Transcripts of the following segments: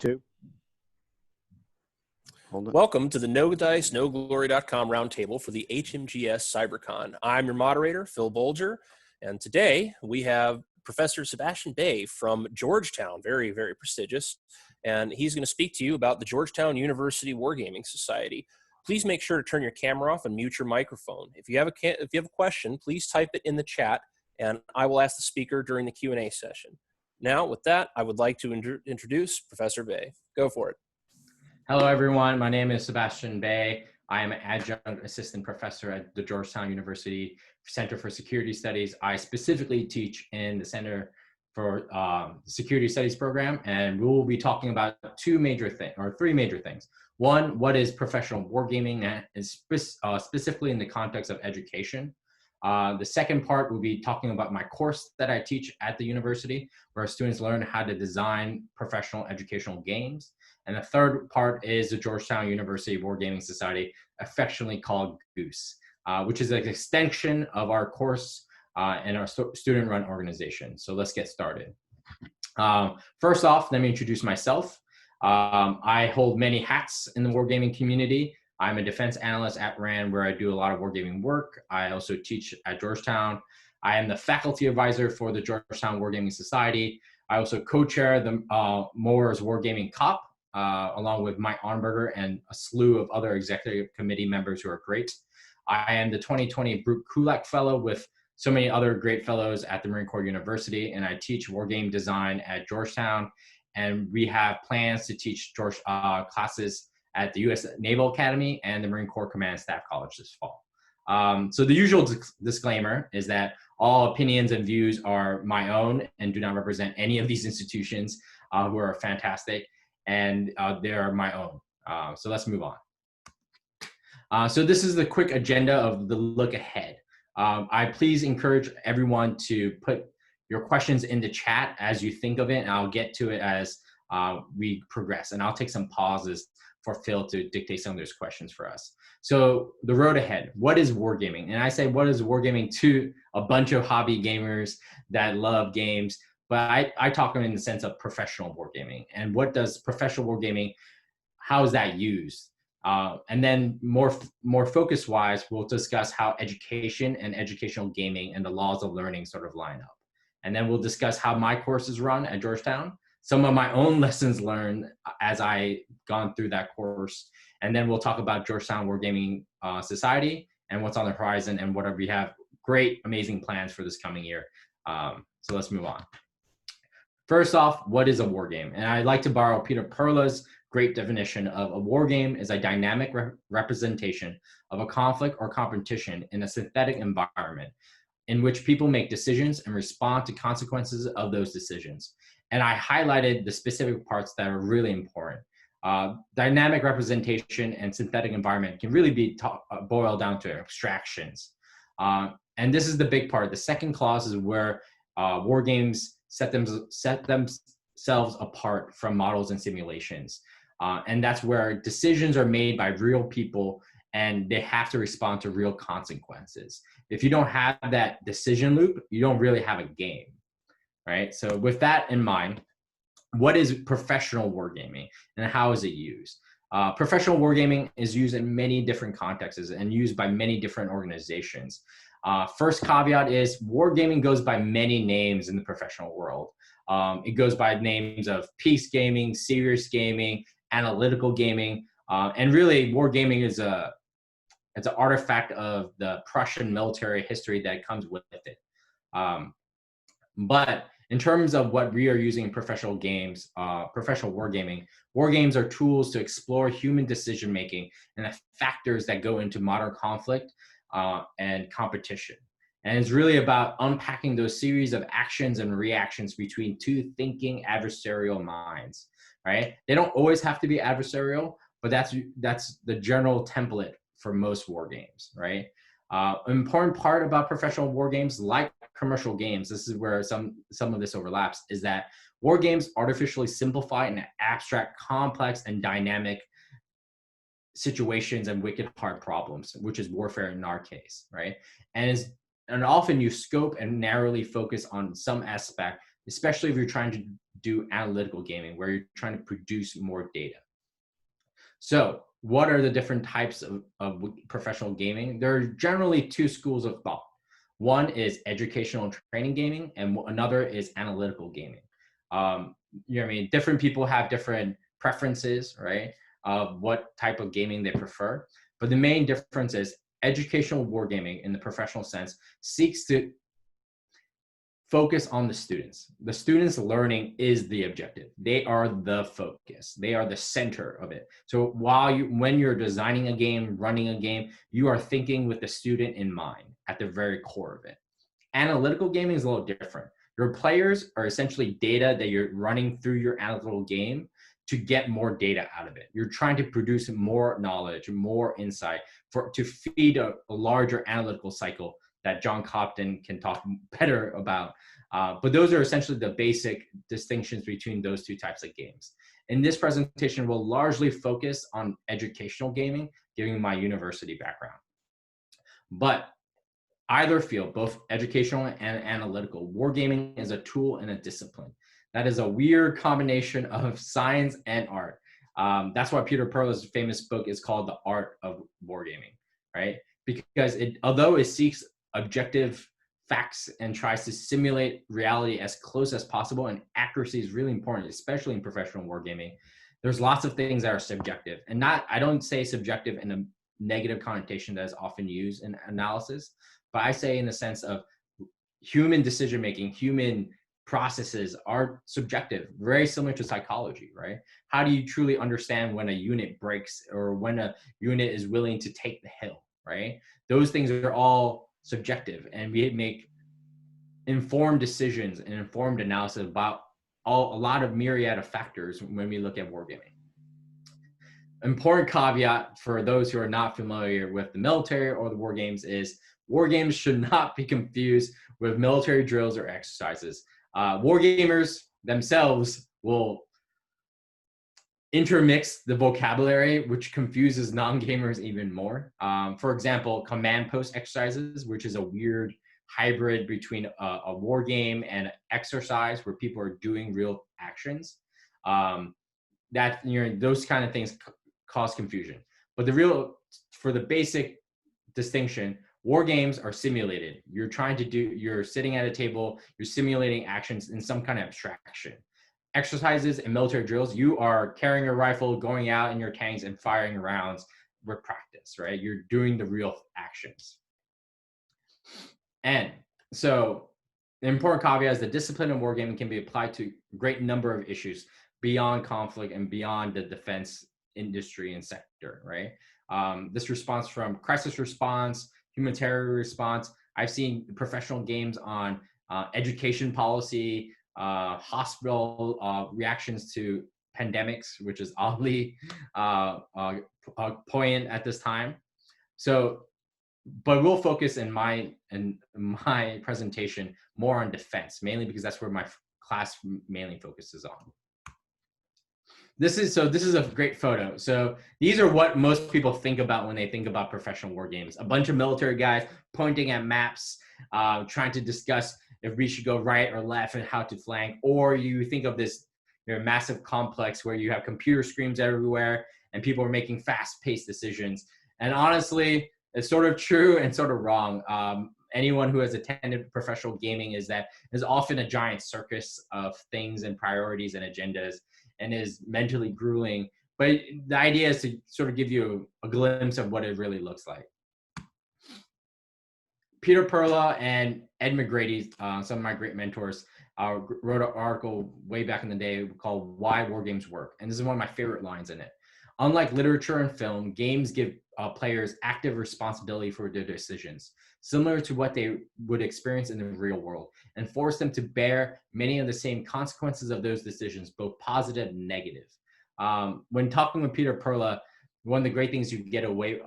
2. Hold it. Welcome to the NoDiceNoGlory.com Roundtable for the HMGS CyberCon. I'm your moderator, Phil Bolger, and today we have Professor Sebastian Bay from Georgetown, very, very prestigious, and he's going to speak to you about the Georgetown University Wargaming Society. Please make sure to turn your camera off and mute your microphone. If you have a question, please type it in the chat, and I will ask the speaker during the Q&A session. Now, with that, I would like to introduce Professor Bay. Go for it. Hello, everyone. My name is Sebastian Bay. I am an adjunct assistant professor at the Georgetown University Center for Security Studies. I specifically teach in the Center for Security Studies program, and we will be talking about three major things. One, what is professional wargaming, that is specifically in the context of education. The second part will be talking about my course that I teach at the university, where students learn how to design professional educational games. And the third part is the Georgetown University Wargaming Society, affectionately called GUWS, which is an extension of our course and our student-run organization. So let's get started. First off, let me introduce myself. I hold many hats in the wargaming community. I'm a defense analyst at RAND, where I do a lot of wargaming work. I also teach at Georgetown. I am the faculty advisor for the Georgetown Wargaming Society. I also co-chair the Moore's Wargaming COP, along with Mike Arnberger and a slew of other executive committee members who are great. I am the 2020 Brooke Kulak Fellow with so many other great fellows at the Marine Corps University, and I teach wargame design at Georgetown. And we have plans to teach classes at the U.S. Naval Academy and the Marine Corps Command and Staff College this fall. So the usual disclaimer is that all opinions and views are my own and do not represent any of these institutions who are fantastic, and they are my own. So let's move on. So this is the quick agenda of the look ahead. I please encourage everyone to put your questions in the chat as you think of it, and I'll get to it as we progress. And I'll take some pauses for Phil to dictate some of those questions for us. So the road ahead, what is wargaming? And I say, what is wargaming to a bunch of hobby gamers that love games, but I talk in the sense of professional wargaming. And what does professional wargaming, how is that used? And then more focus-wise, we'll discuss how education and educational gaming and the laws of learning sort of line up. And then we'll discuss how my courses run at Georgetown, some of my own lessons learned as I gone through that course. And then we'll talk about Georgetown Wargaming Society and what's on the horizon and whatever we have great, amazing plans for this coming year. So let's move on. First off, what is a wargame? And I'd like to borrow Peter Perla's great definition of a wargame is a dynamic representation of a conflict or competition in a synthetic environment in which people make decisions and respond to consequences of those decisions. And I highlighted the specific parts that are really important. Dynamic representation and synthetic environment can really be boiled down to abstractions. And this is the big part. The second clause is where war games set themselves apart from models and simulations. And that's where decisions are made by real people and they have to respond to real consequences. If you don't have that decision loop, you don't really have a game, right? So with that in mind, what is professional wargaming and how is it used? Professional wargaming is used in many different contexts and used by many different organizations. First caveat is wargaming goes by many names in the professional world. It goes by names of peace gaming, serious gaming, analytical gaming, and really wargaming is it's an artifact of the Prussian military history that comes with it. But in terms of what we are using in professional games, professional wargaming, wargames are tools to explore human decision-making and the factors that go into modern conflict and competition. And it's really about unpacking those series of actions and reactions between two thinking adversarial minds, right? They don't always have to be adversarial, but that's the general template for most war games, right? An important part about professional war games, like commercial games, this is where some of this overlaps, is that war games artificially simplify and abstract complex and dynamic situations and wicked hard problems, which is warfare in our case, right? And often you scope and narrowly focus on some aspect, especially if you're trying to do analytical gaming, where you're trying to produce more data. So what are the different types of professional gaming? There are generally two schools of thought. One is educational and training gaming, and another is analytical gaming. You know what I mean? Different people have different preferences, right, of what type of gaming they prefer. But the main difference is educational wargaming in the professional sense seeks to focus on the students. The students' learning is the objective. They are the focus. They are the center of it. So when you're designing a game, running a game, you are thinking with the student in mind at the very core of it. Analytical gaming is a little different. Your players are essentially data that you're running through your analytical game to get more data out of it. You're trying to produce more knowledge, more insight to feed a larger analytical cycle that John Copton can talk better about. But those are essentially the basic distinctions between those two types of games. In this presentation, we'll largely focus on educational gaming, given my university background. But either field, both educational and analytical, wargaming is a tool and a discipline. That is a weird combination of science and art. That's why Peter Perla's famous book is called The Art of Wargaming, right? Because although it seeks objective facts and tries to simulate reality as close as possible, and accuracy is really important, especially in professional wargaming, there's lots of things that are subjective. And I don't say subjective in a negative connotation that is often used in analysis, but I say in the sense of human decision-making, human processes are subjective, very similar to psychology, right? How do you truly understand when a unit breaks or when a unit is willing to take the hill, right? Those things are all subjective, and we make informed decisions and informed analysis about a lot of myriad of factors when we look at wargaming. Important caveat for those who are not familiar with the military or the war games is wargames should not be confused with military drills or exercises. Wargamers themselves will intermix the vocabulary, which confuses non-gamers even more. For example, command post exercises, which is a weird hybrid between a war game and exercise where people are doing real actions. Those kind of things cause confusion. But for the basic distinction, war games are simulated. You're sitting at a table, you're simulating actions in some kind of abstraction. Exercises and military drills, you are carrying a rifle, going out in your tanks and firing rounds with practice, right? You're doing the real actions. And so the important caveat is the discipline of wargaming can be applied to a great number of issues beyond conflict and beyond the defense industry and sector, right? This response from crisis response, humanitarian response. I've seen professional games on education policy, hospital reactions to pandemics, which is oddly poignant at this time. So, but we'll focus in my presentation more on defense, mainly because that's where my class mainly focuses on. This is a great photo. So these are what most people think about when they think about professional war games. A bunch of military guys pointing at maps, trying to discuss if we should go right or left and how to flank. Or you think of this massive complex where you have computer screens everywhere and people are making fast-paced decisions. And honestly, it's sort of true and sort of wrong. Anyone who has attended professional gaming is often a giant circus of things and priorities and agendas, and is mentally grueling. But the idea is to sort of give you a glimpse of what it really looks like. Peter Perla and Ed McGrady, some of my great mentors, wrote an article way back in the day called Why Wargames Work. And this is one of my favorite lines in it. Unlike literature and film, games give players active responsibility for their decisions, similar to what they would experience in the real world, and force them to bear many of the same consequences of those decisions, both positive and negative. When talking with Peter Perla, one of the great things you can get away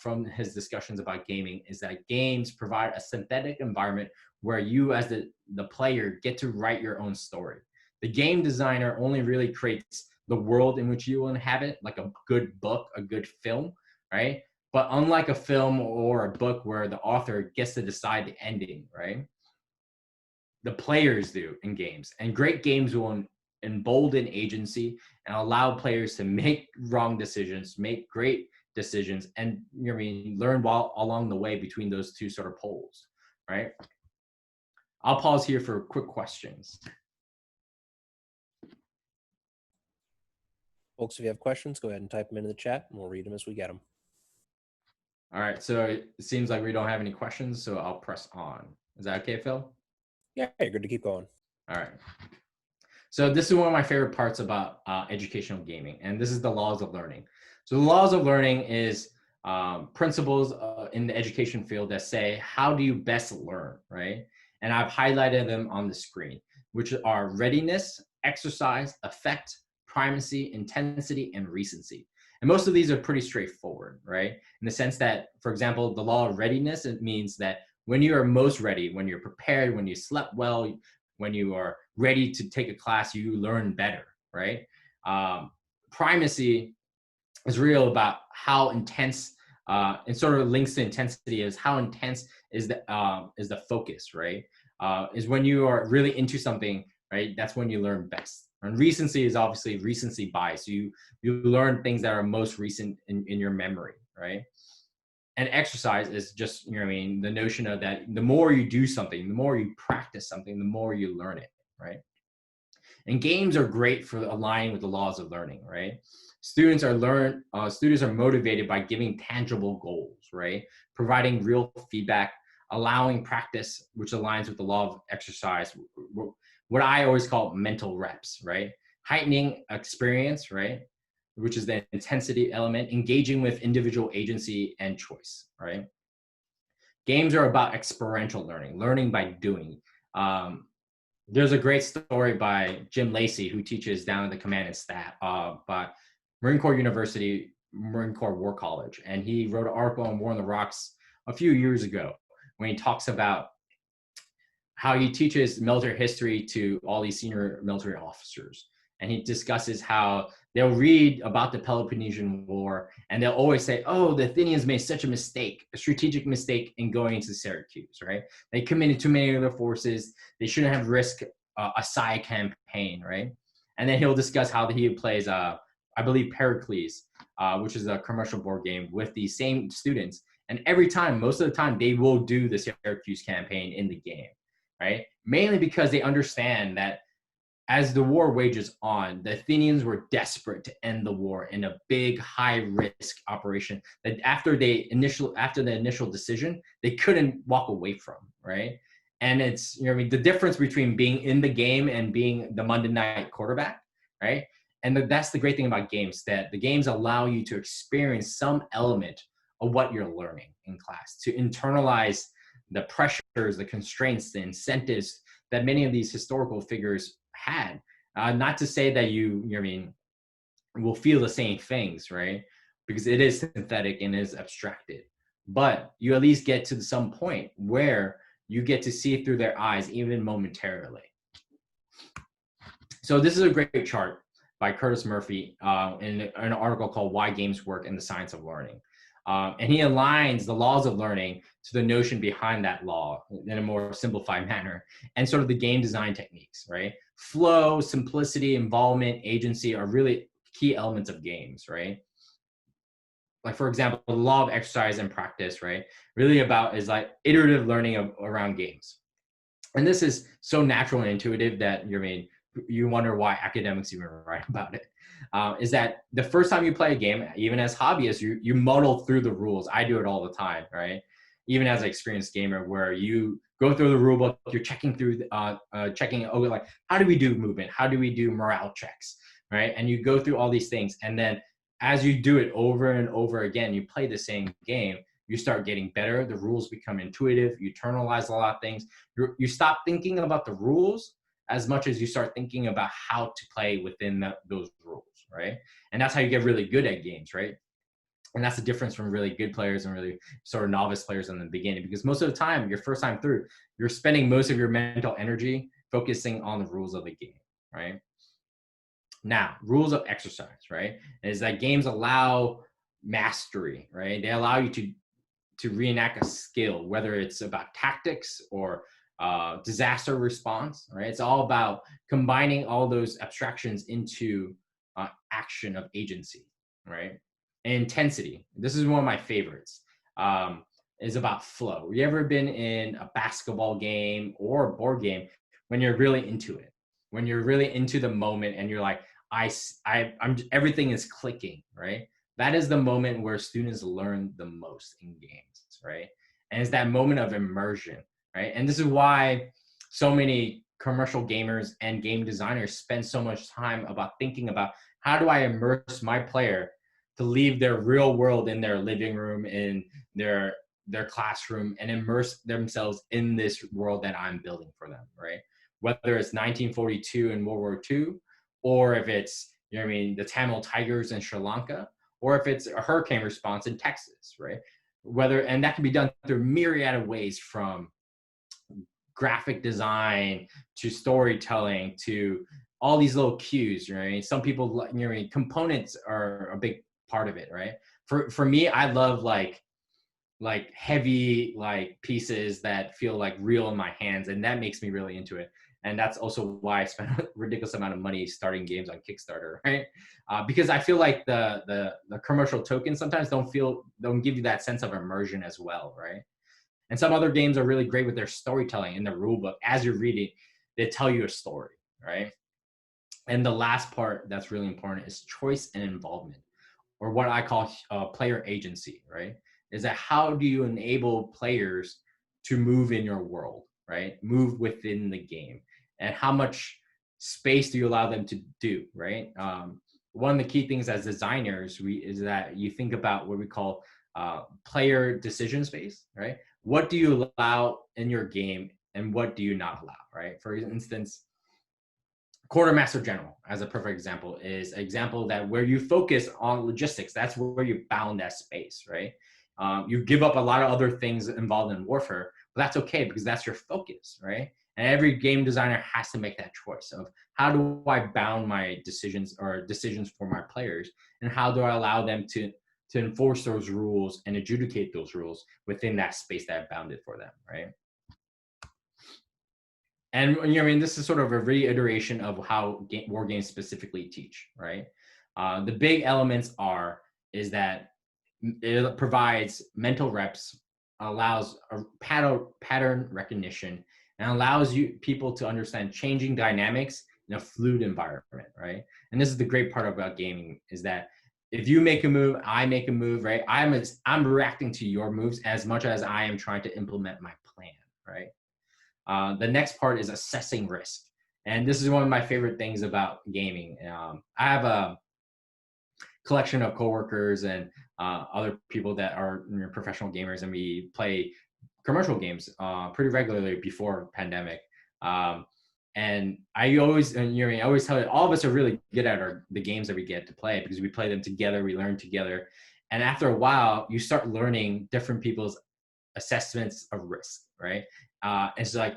from his discussions about gaming is that games provide a synthetic environment where you as the player get to write your own story. The game designer only really creates the world in which you will inhabit, like a good book, a good film, right? But unlike a film or a book where the author gets to decide the ending, right? The players do in games, and great games will embolden agency and allow players to make wrong decisions, make great decisions, and learn while along the way between those two sort of poles, right? I'll pause here for quick questions. Folks, if you have questions, go ahead and type them into the chat and we'll read them as we get them. All right, so it seems like we don't have any questions, so I'll press on. Is that okay, Phil? Yeah, you're good to keep going. All right. So this is one of my favorite parts about educational gaming, and this is the laws of learning. So the laws of learning is principles in the education field that say, how do you best learn, right? And I've highlighted them on the screen, which are readiness, exercise, effect, primacy, intensity, and recency. And most of these are pretty straightforward, right? In the sense that, for example, the law of readiness, it means that when you are most ready, when you're prepared, when you slept well, when you are ready to take a class, you learn better, right? Primacy is real about how intense, and sort of links to intensity is how intense is the focus, right? Is when you are really into something, right? That's when you learn best. And recency is obviously recency bias. You learn things that are most recent in your memory, right? And exercise is just, the notion of that the more you do something, the more you practice something, the more you learn it, right? And games are great for aligning with the laws of learning, right? Students are motivated by giving tangible goals, right? Providing real feedback, allowing practice, which aligns with the law of exercise, what I always call mental reps, right? Heightening experience, right? Which is the intensity element, engaging with individual agency and choice, right? Games are about experiential learning by doing. There's a great story by Jim Lacey, who teaches down at the Command and Staff, by Marine Corps University, Marine Corps War College. And he wrote an article on War on the Rocks a few years ago when he talks about how he teaches military history to all these senior military officers. And he discusses how they'll read about the Peloponnesian War and they'll always say, oh, the Athenians made such a mistake, a strategic mistake in going into Syracuse, right? They committed too many of their forces. They shouldn't have risked a side campaign, right? And then he'll discuss how he plays, I believe, Pericles, which is a commercial board game with these same students. And every time, most of the time, they will do the Syracuse campaign in the game, right? Mainly because they understand that as the war wages on, the Athenians were desperate to end the war in a big, high-risk operation that after the initial decision, they couldn't walk away from, right? And it's, the difference between being in the game and being the Monday night quarterback, right? And that's the great thing about games, that the games allow you to experience some element of what you're learning in class, to internalize the pressures, the constraints, the incentives that many of these historical figures had. Not to say that you will feel the same things, right? Because it is synthetic and is abstracted. But you at least get to some point where you get to see through their eyes, even momentarily. So this is a great chart by Curtis Murphy in an article called Why Games Work in the Science of Learning. And he aligns the laws of learning to the notion behind that law in a more simplified manner, and sort of the game design techniques, right? Flow, simplicity, involvement, agency are really key elements of games, right? Like, for example, the law of exercise and practice, right? Really is like iterative learning around games. And this is so natural and intuitive that you wonder why academics even write about it. Is that the first time you play a game, even as hobbyists, you muddle through the rules. I do it all the time, right? Even as an experienced gamer, where you go through the rule book, you're checking through, like, how do we do movement? How do we do morale checks, right? And you go through all these things. And then as you do it over and over again, you play the same game, you start getting better. The rules become intuitive. You internalize a lot of things. You stop thinking about the rules as much as you start thinking about how to play within those rules, right? And that's how you get really good at games, right? And that's the difference from really good players and really sort of novice players in the beginning, because most of the time, your first time through, you're spending most of your mental energy focusing on the rules of the game, right? Now, rules of exercise, right? Is that games allow mastery, right? They allow you to reenact a skill, whether it's about tactics or disaster response, right? It's all about combining all those abstractions into action of agency, right? And intensity. This is one of my favorites. Is about flow. You ever been in a basketball game or a board game when you're really into it, when you're really into the moment and you're like, I'm everything is clicking, right? That is the moment where students learn the most in games, right? And it's that moment of immersion, right? And this is why so many commercial gamers and game designers spend so much time about thinking about how do I immerse my player to leave their real world in their living room, in their classroom, and immerse themselves in this world that I'm building for them, right? Whether it's 1942 and World War II, or if it's, you know what I mean, the Tamil Tigers in Sri Lanka, or if it's a hurricane response in Texas, right? And that can be done through myriad of ways, from graphic design to storytelling to all these little cues, right? Some people, you know, components are a big part of it, right? For me, I love like heavy like pieces that feel like real in my hands, and that makes me really into it. And that's also why I spent a ridiculous amount of money starting games on Kickstarter, right? Because I feel like the commercial tokens sometimes don't give you that sense of immersion as well, right? And some other games are really great with their storytelling in the rule book. As you're reading, they tell you a story, right? And the last part that's really important is choice and involvement, or what I call player agency, right? Is that how do you enable players to move in your world, right? Move within the game, and how much space do you allow them to do, right? One of the key things as designers is that you think about what we call player decision space, right? What do you allow in your game and what do you not allow, right? For instance, Quartermaster General, as a perfect example, is an example that where you focus on logistics. That's where you bound that space, right? You give up a lot of other things involved in warfare, but that's okay because that's your focus, right? And every game designer has to make that choice of how do I bound my decisions for my players, and how do I allow them to enforce those rules and adjudicate those rules within that space that I bounded for them, right? And you know, I mean, this is sort of a reiteration of how war games specifically teach, right? The big elements is that it provides mental reps, allows a pattern recognition, and allows people to understand changing dynamics in a fluid environment, right? And this is the great part about gaming, is that if you make a move, I make a move, right? I'm reacting to your moves as much as I am trying to implement my plan, right? The next part is assessing risk. And this is one of my favorite things about gaming. I have a collection of coworkers and other people that are professional gamers, and we play commercial games pretty regularly before pandemic. And I always tell you, all of us are really good at the games that we get to play because we play them together, we learn together. And after a while, you start learning different people's assessments of risk, right? It's like,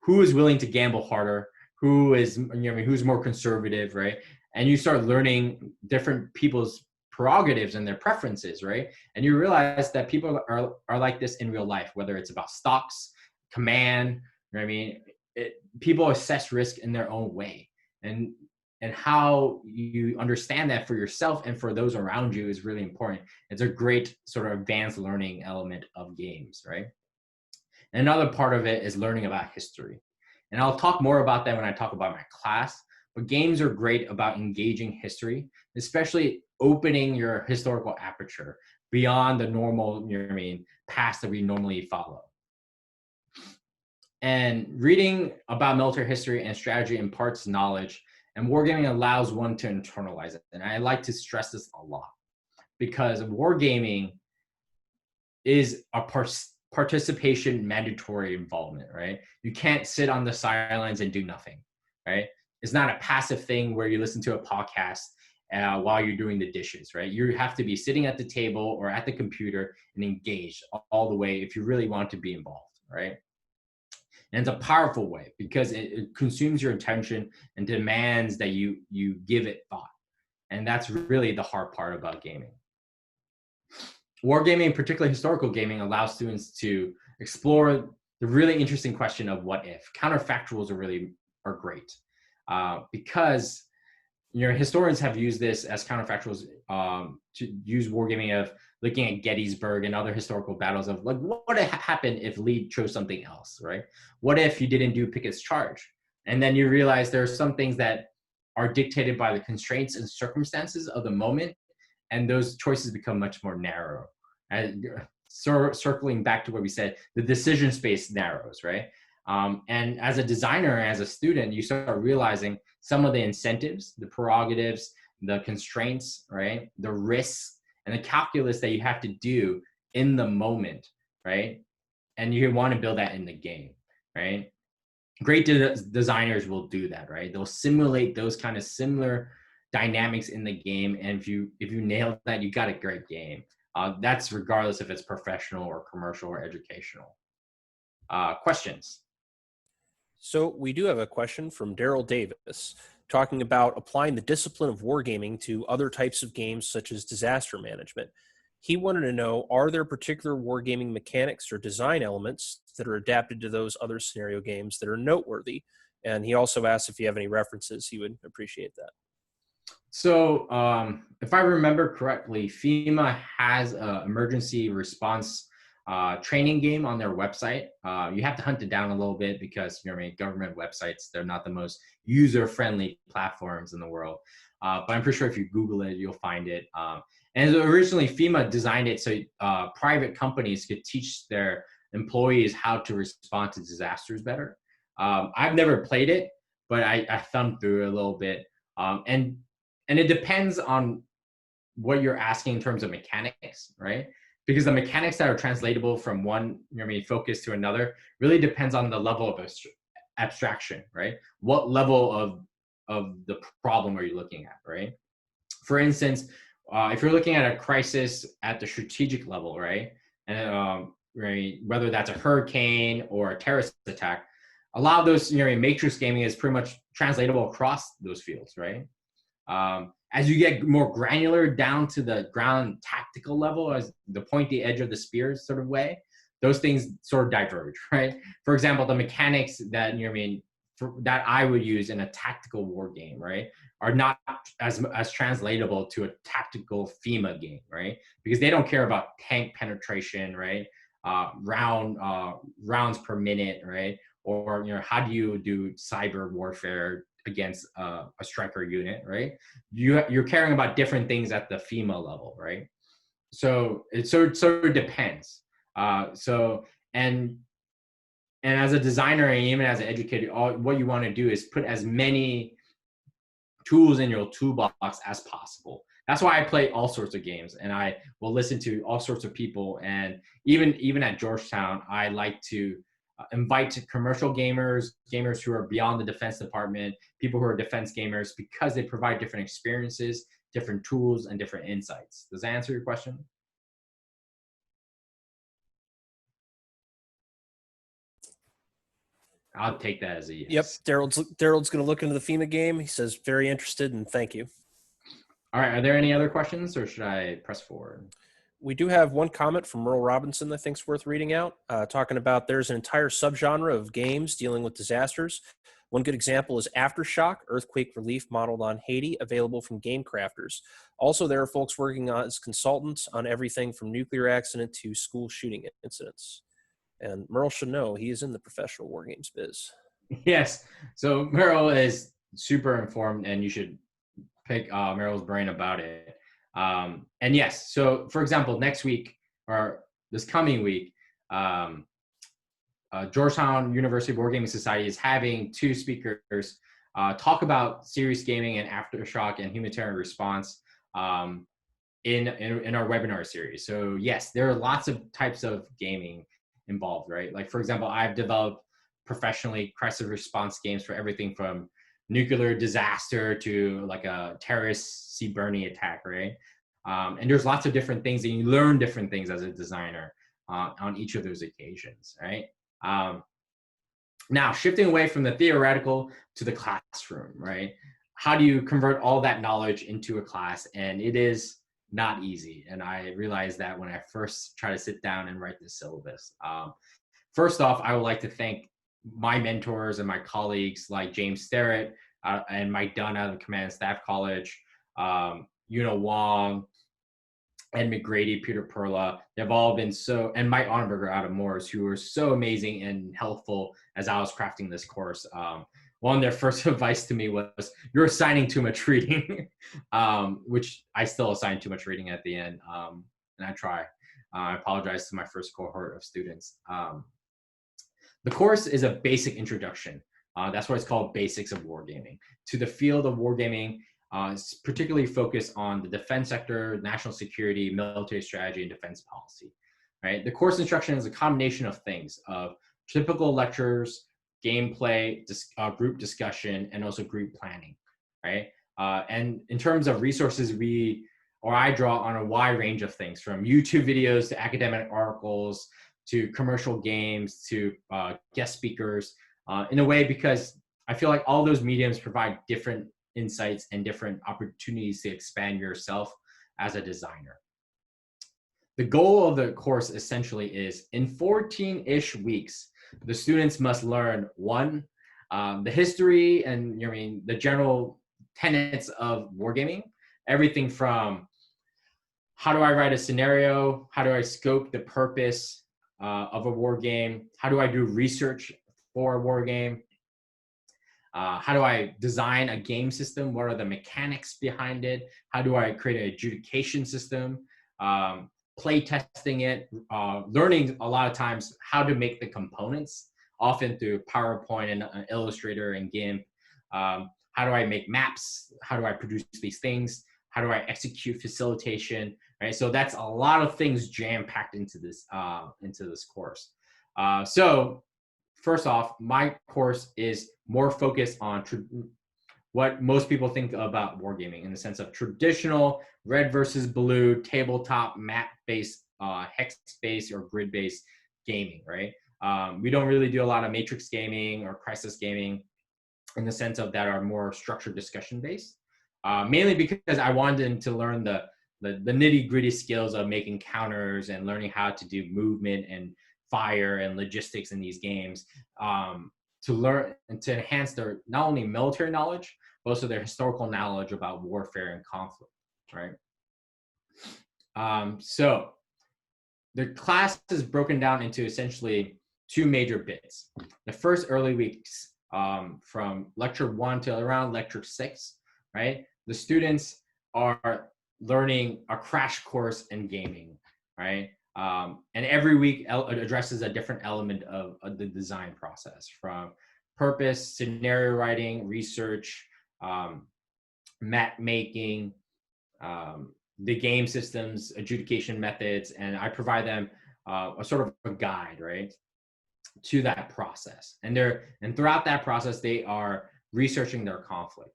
who is willing to gamble harder? Who's more conservative, right? And you start learning different people's prerogatives and their preferences, right? And you realize that people are like this in real life, whether it's about stocks, command, you know what I mean? People assess risk in their own way. And how you understand that for yourself and for those around you is really important. It's a great sort of advanced learning element of games, right? And another part of it is learning about history. And I'll talk more about that when I talk about my class. But games are great about engaging history, especially opening your historical aperture beyond the normal, you know what I mean, past that we normally follow. And reading about military history and strategy imparts knowledge, and wargaming allows one to internalize it. And I like to stress this a lot because wargaming is a participation mandatory involvement, right? You can't sit on the sidelines and do nothing, right? It's not a passive thing where you listen to a podcast while you're doing the dishes, right? You have to be sitting at the table or at the computer and engaged all the way if you really want to be involved, right? And it's a powerful way because it consumes your attention and demands that you give it thought. And that's really the hard part about gaming. Wargaming, particularly historical gaming, allows students to explore the really interesting question of what if. Counterfactuals are great because historians have used this as counterfactuals to use wargaming of looking at Gettysburg and other historical battles of like, what would have happened if Lee chose something else, right? What if you didn't do Pickett's charge? And then you realize there are some things that are dictated by the constraints and circumstances of the moment, and those choices become much more narrow. And circling back to what we said, the decision space narrows, right? And as a designer, as a student, you start realizing some of the incentives, the prerogatives, the constraints, right? The risks and the calculus that you have to do in the moment, right? And you want to build that in the game, right? Great designers will do that, right? They'll simulate those kind of similar dynamics in the game. And if you nail that, you got a great game. That's regardless if it's professional or commercial or educational. Questions? So we do have a question from Daryl Davis talking about applying the discipline of wargaming to other types of games such as disaster management. He wanted to know, are there particular wargaming mechanics or design elements that are adapted to those other scenario games that are noteworthy? And he also asked if you have any references. He would appreciate that. So if I remember correctly, FEMA has an emergency response training game on their website. You have to hunt it down a little bit because government websites, they're not the most user-friendly platforms in the world. But I'm pretty sure if you Google it, you'll find it. And originally FEMA designed it so private companies could teach their employees how to respond to disasters better. I've never played it, but I thumbed through it a little bit. And it depends on what you're asking in terms of mechanics, right? Because the mechanics that are translatable from one focus to another really depends on the level of abstraction, right? What level of the problem are you looking at, right? For instance, if you're looking at a crisis at the strategic level, right? And right, whether that's a hurricane or a terrorist attack, a lot of those, matrix gaming is pretty much translatable across those fields, right? As you get more granular down to the ground tactical level, as the pointy edge of the spear sort of way, those things sort of diverge, right? For example, the mechanics that that I would use in a tactical war game, right, are not as translatable to a tactical FEMA game, right? Because they don't care about tank penetration, right? Rounds per minute, right? Or how do you do cyber warfare against a striker unit, right? You're caring about different things at the FEMA level, right? So it sort of depends. And as a designer and even as an educator, what you want to do is put as many tools in your toolbox as possible. That's why I play all sorts of games, and I will listen to all sorts of people. And even at Georgetown, I like to invite commercial gamers who are beyond the defense department, people who are defense gamers, because they provide different experiences, different tools, and different insights. Does that answer your question? I'll take that as a yes. Yep, Daryl's going to look into the FEMA game. He says very interested, and thank you. All right, are there any other questions, or should I press forward? We do have one comment from Merle Robinson that I think is worth reading out, talking about there's an entire subgenre of games dealing with disasters. One good example is Aftershock, earthquake relief modeled on Haiti, available from Game Crafters. Also, there are folks working as consultants on everything from nuclear accident to school shooting incidents. And Merle should know he is in the professional wargames biz. Yes, so Merle is super informed, and you should pick Merle's brain about it. And yes, so for example, next week or this coming week, Georgetown University Wargaming Society is having two speakers talk about serious gaming and aftershock and humanitarian response in our webinar series. So yes, there are lots of types of gaming involved, right? Like for example, I've developed professionally crisis response games for everything from nuclear disaster to like a terrorist Sea Bernie attack, right? And there's lots of different things, and you learn different things as a designer on each of those occasions, right? Now, shifting away from the theoretical to the classroom, right? How do you convert all that knowledge into a class? And it is not easy. And I realized that when I first tried to sit down and write this syllabus. First off, I would like to thank my mentors and my colleagues like James Sterrett and Mike Dunn out of the Command and Staff College, Wong, and McGrady, Peter Perla. They've all been and Mike Onberger out of Moores, who were so amazing and helpful as I was crafting this course. One of their first advice to me was, "You're assigning too much reading," which I still assign too much reading at the end, and I try. I apologize to my first cohort of students. The course is a basic introduction. That's why it's called Basics of Wargaming. To the field of wargaming, it's particularly focused on the defense sector, national security, military strategy, and defense policy. Right? The course instruction is a combination of things, of typical lectures, gameplay, group discussion, and also group planning. Right? And in terms of resources, I draw on a wide range of things, from YouTube videos to academic articles to commercial games to guest speakers, in a way, because I feel like all those mediums provide different insights and different opportunities to expand yourself as a designer. The goal of the course essentially is, in 14-ish weeks, the students must learn, one, the history and the general tenets of wargaming, everything from how do I write a scenario, how do I scope the purpose of a war game, how do I do research for a war game, how do I design a game system, what are the mechanics behind it, how do I create an adjudication system, play testing it, learning a lot of times how to make the components, often through PowerPoint and Illustrator and GIMP. How do I make maps, how do I produce these things, how do I execute facilitation, right? So that's a lot of things jam-packed into this course. So first off, my course is more focused on what most people think about wargaming, in the sense of traditional red versus blue, tabletop, map-based, hex-based, or grid-based gaming, right? We don't really do a lot of matrix gaming or crisis gaming, in the sense of that are more structured discussion-based, mainly because I wanted them to learn the nitty-gritty skills of making counters and learning how to do movement and fire and logistics in these games, to learn and to enhance their not only military knowledge, but also their historical knowledge about warfare and conflict, right? So the class is broken down into essentially two major bits. The first early weeks, from lecture 1 to around lecture 6, right? The students are learning a crash course in gaming, right? And every week addresses a different element of the design process, from purpose, scenario writing, research, map making, the game systems, adjudication methods, and I provide them a sort of a guide, right, to that process. And throughout that process, they are researching their conflict.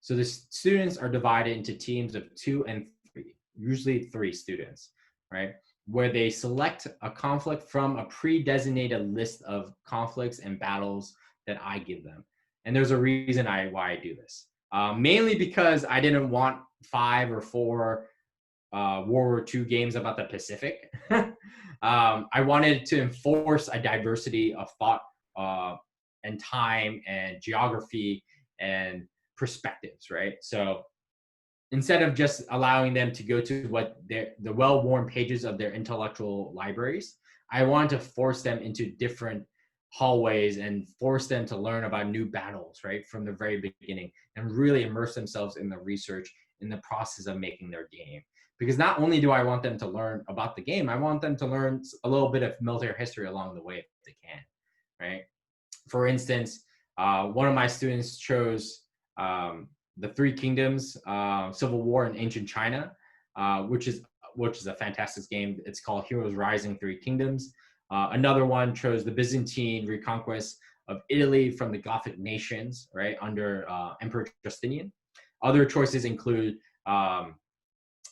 So the students are divided into teams of 2 and 3, usually 3 students, right, where they select a conflict from a pre-designated list of conflicts and battles that I give them. And there's a reason why I do this. Mainly because I didn't want 5 or 4 World War II games about the Pacific. I wanted to enforce a diversity of thought and time and geography and perspectives, right? So instead of just allowing them to go to the well-worn pages of their intellectual libraries, I wanted to force them into different hallways and force them to learn about new battles, right, from the very beginning, and really immerse themselves in the research, in the process of making their game. Because not only do I want them to learn about the game, I want them to learn a little bit of military history along the way if they can, right? For instance, one of my students chose the Three Kingdoms, Civil War in Ancient China, which is a fantastic game. It's called Heroes Rising: Three Kingdoms. Another one chose the Byzantine reconquest of Italy from the Gothic nations, right, under Emperor Justinian. Other choices include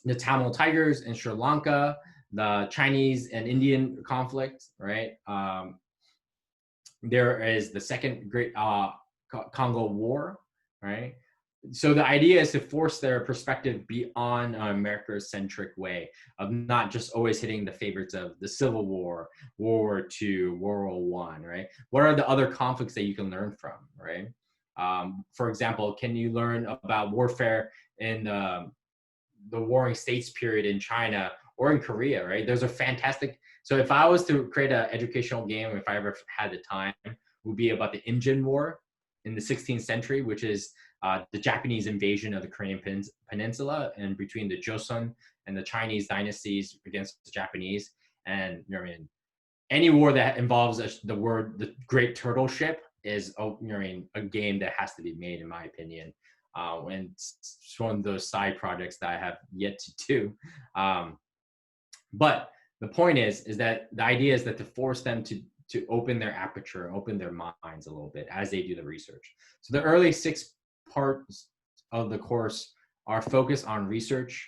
the Tamil Tigers in Sri Lanka, the Chinese and Indian conflict, right? There is the Second Great Congo War, right? so the idea is to force their perspective beyond an America-centric way of not just always hitting the favorites of the Civil War, World War II, World War I, right? What are the other conflicts that you can learn from, right? For example, can you learn about warfare in the Warring States period in China or in Korea, right? Those are fantastic. So if I was to create an educational game, if I ever had the time, it would be about the Imjin War in the 16th century, which is the Japanese invasion of the Korean Peninsula, and between the Joseon and the Chinese dynasties against the Japanese. And you know what I mean, any war that involves the Great Turtle Ship is, you know what I mean, a game that has to be made, in my opinion. And it's one of those side projects that I have yet to do. But the point is that the idea is that to force them to open their aperture, open their minds a little bit as they do the research. So the early 6 parts of the course are focused on research,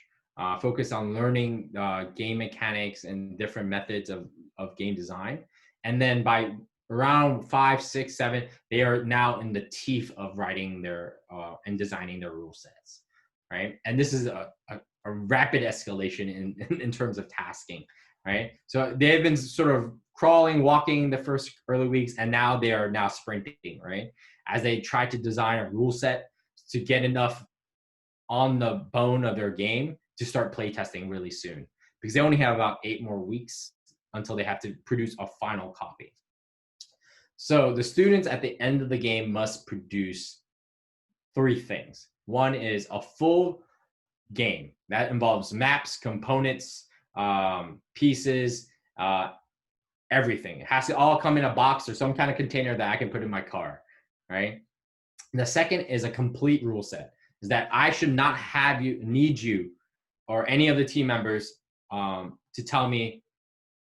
focused on learning game mechanics and different methods of game design. And then by around 5, 6, 7, they are now in the teeth of writing their and designing their rule sets, right? And this is a rapid escalation in terms of tasking, right? So they've been sort of crawling, walking the first early weeks, and now they are now sprinting, right? As they try to design a rule set to get enough on the bone of their game to start playtesting really soon, because they only have about 8 more weeks until they have to produce a final copy. So the students at the end of the game must produce 3 things. One is a full game that involves maps, components, pieces, everything. It has to all come in a box or some kind of container that I can put in my car, right? And the second is a complete rule set, is that I should not need you or any of the team members to tell me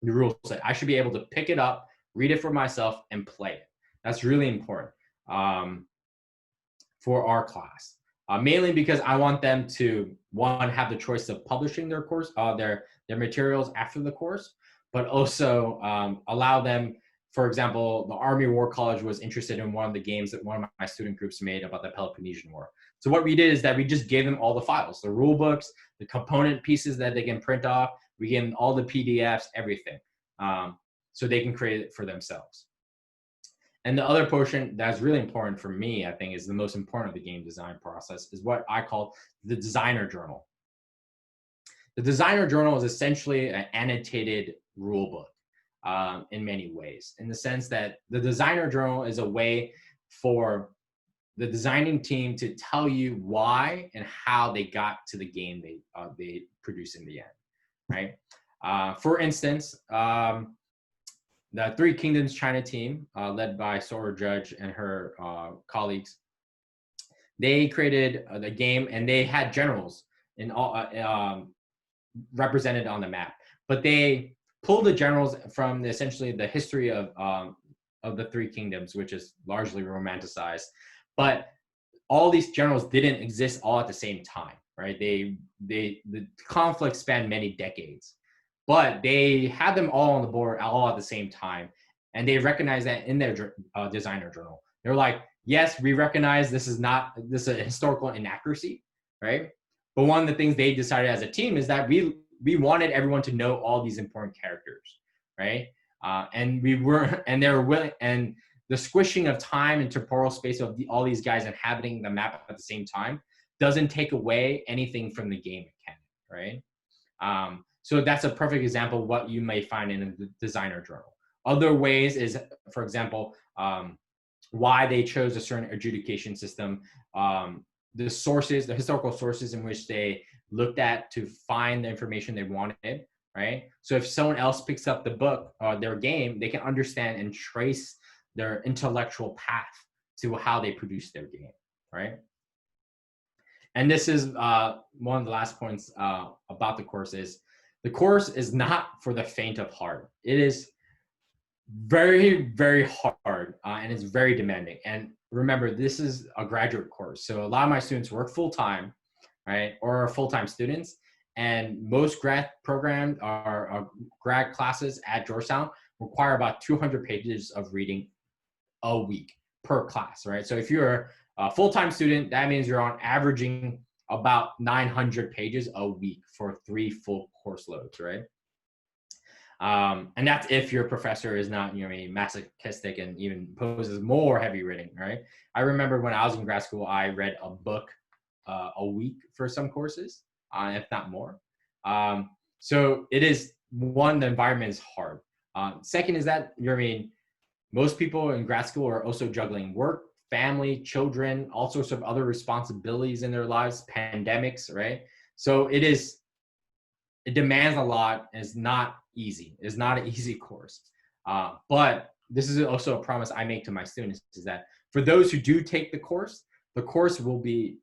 the rule set. I should be able to pick it up, read it for myself, and play it. That's really important for our class. Mainly because I want them to, one, have the choice of publishing their course, their materials after the course, but also allow them, for example, the Army War College was interested in one of the games that one of my student groups made about the Peloponnesian War. So what we did is that we just gave them all the files, the rule books, the component pieces that they can print off. We gave them all the PDFs, everything, so they can create it for themselves. And the other portion that's really important for me, I think, is the most important of the game design process, is what I call the designer journal. The designer journal is essentially an annotated rule book in many ways, in the sense that the designer journal is a way for the designing team to tell you why and how they got to the game they produce in the end, right? For instance, the Three Kingdoms China team, led by Sora Judge and her colleagues, they created the game, and they had generals in all represented on the map. But they pulled the generals from essentially the history of the Three Kingdoms, which is largely romanticized. But all these generals didn't exist all at the same time, right? The conflict spanned many decades. But they had them all on the board all at the same time. And they recognized that in their designer journal. They're like, yes, we recognize this is a historical inaccuracy, right? But one of the things they decided as a team is that we wanted everyone to know all these important characters, right? And they were willing, and the squishing of time and temporal space of all these guys inhabiting the map at the same time doesn't take away anything from the game mechanic, right? So that's a perfect example of what you may find in a designer journal. Other ways is, for example, why they chose a certain adjudication system, the historical sources in which they looked at to find the information they wanted, right? So if someone else picks up the book or their game, they can understand and trace their intellectual path to how they produce their game, right? And this is one of the last points about the course is, the course is not for the faint of heart. It is very, very hard, and it's very demanding. And remember, this is a graduate course. So a lot of my students work full-time, right? Or are full-time students. And most grad programs or grad classes at Georgetown require about 200 pages of reading a week per class, right? So if you're Full-time student, that means you're on averaging about 900 pages a week for 3 full course loads, right? And that's if your professor is not, masochistic and even poses more heavy reading, right? I remember when I was in grad school, I read a book a week for some courses, if not more. So it is, one, the environment is hard. Second is that, most people in grad school are also juggling work, family, children, all sorts of other responsibilities in their lives, pandemics, right? So it demands a lot. It's not easy. It's not an easy course. But this is also a promise I make to my students, is that for those who do take the course will be,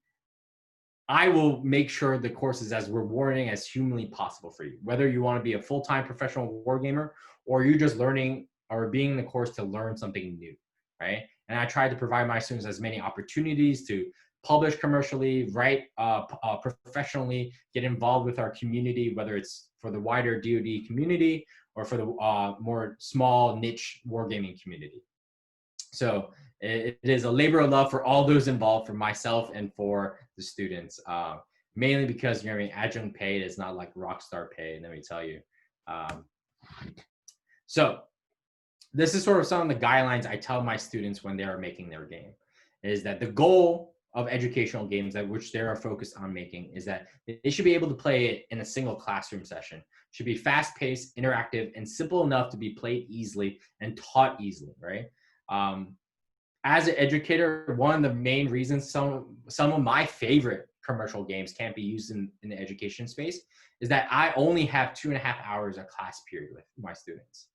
I will make sure the course is as rewarding as humanly possible for you. Whether you want to be a full-time professional wargamer or you're just learning or being in the course to learn something new, right? And I try to provide my students as many opportunities to publish commercially, write professionally, get involved with our community, whether it's for the wider DoD community or for the more small niche wargaming community. So it is a labor of love for all those involved, for myself and for the students, mainly because, adjunct pay is not like rock star pay, let me tell you. So this is sort of some of the guidelines I tell my students when they are making their game, is that the goal of educational games that which they are focused on making is that they should be able to play it in a single classroom session. Should be fast-paced, interactive, and simple enough to be played easily and taught easily, right? As an educator, one of the main reasons some of my favorite commercial games can't be used in the education space is that I only have 2.5 hours a class period with my students,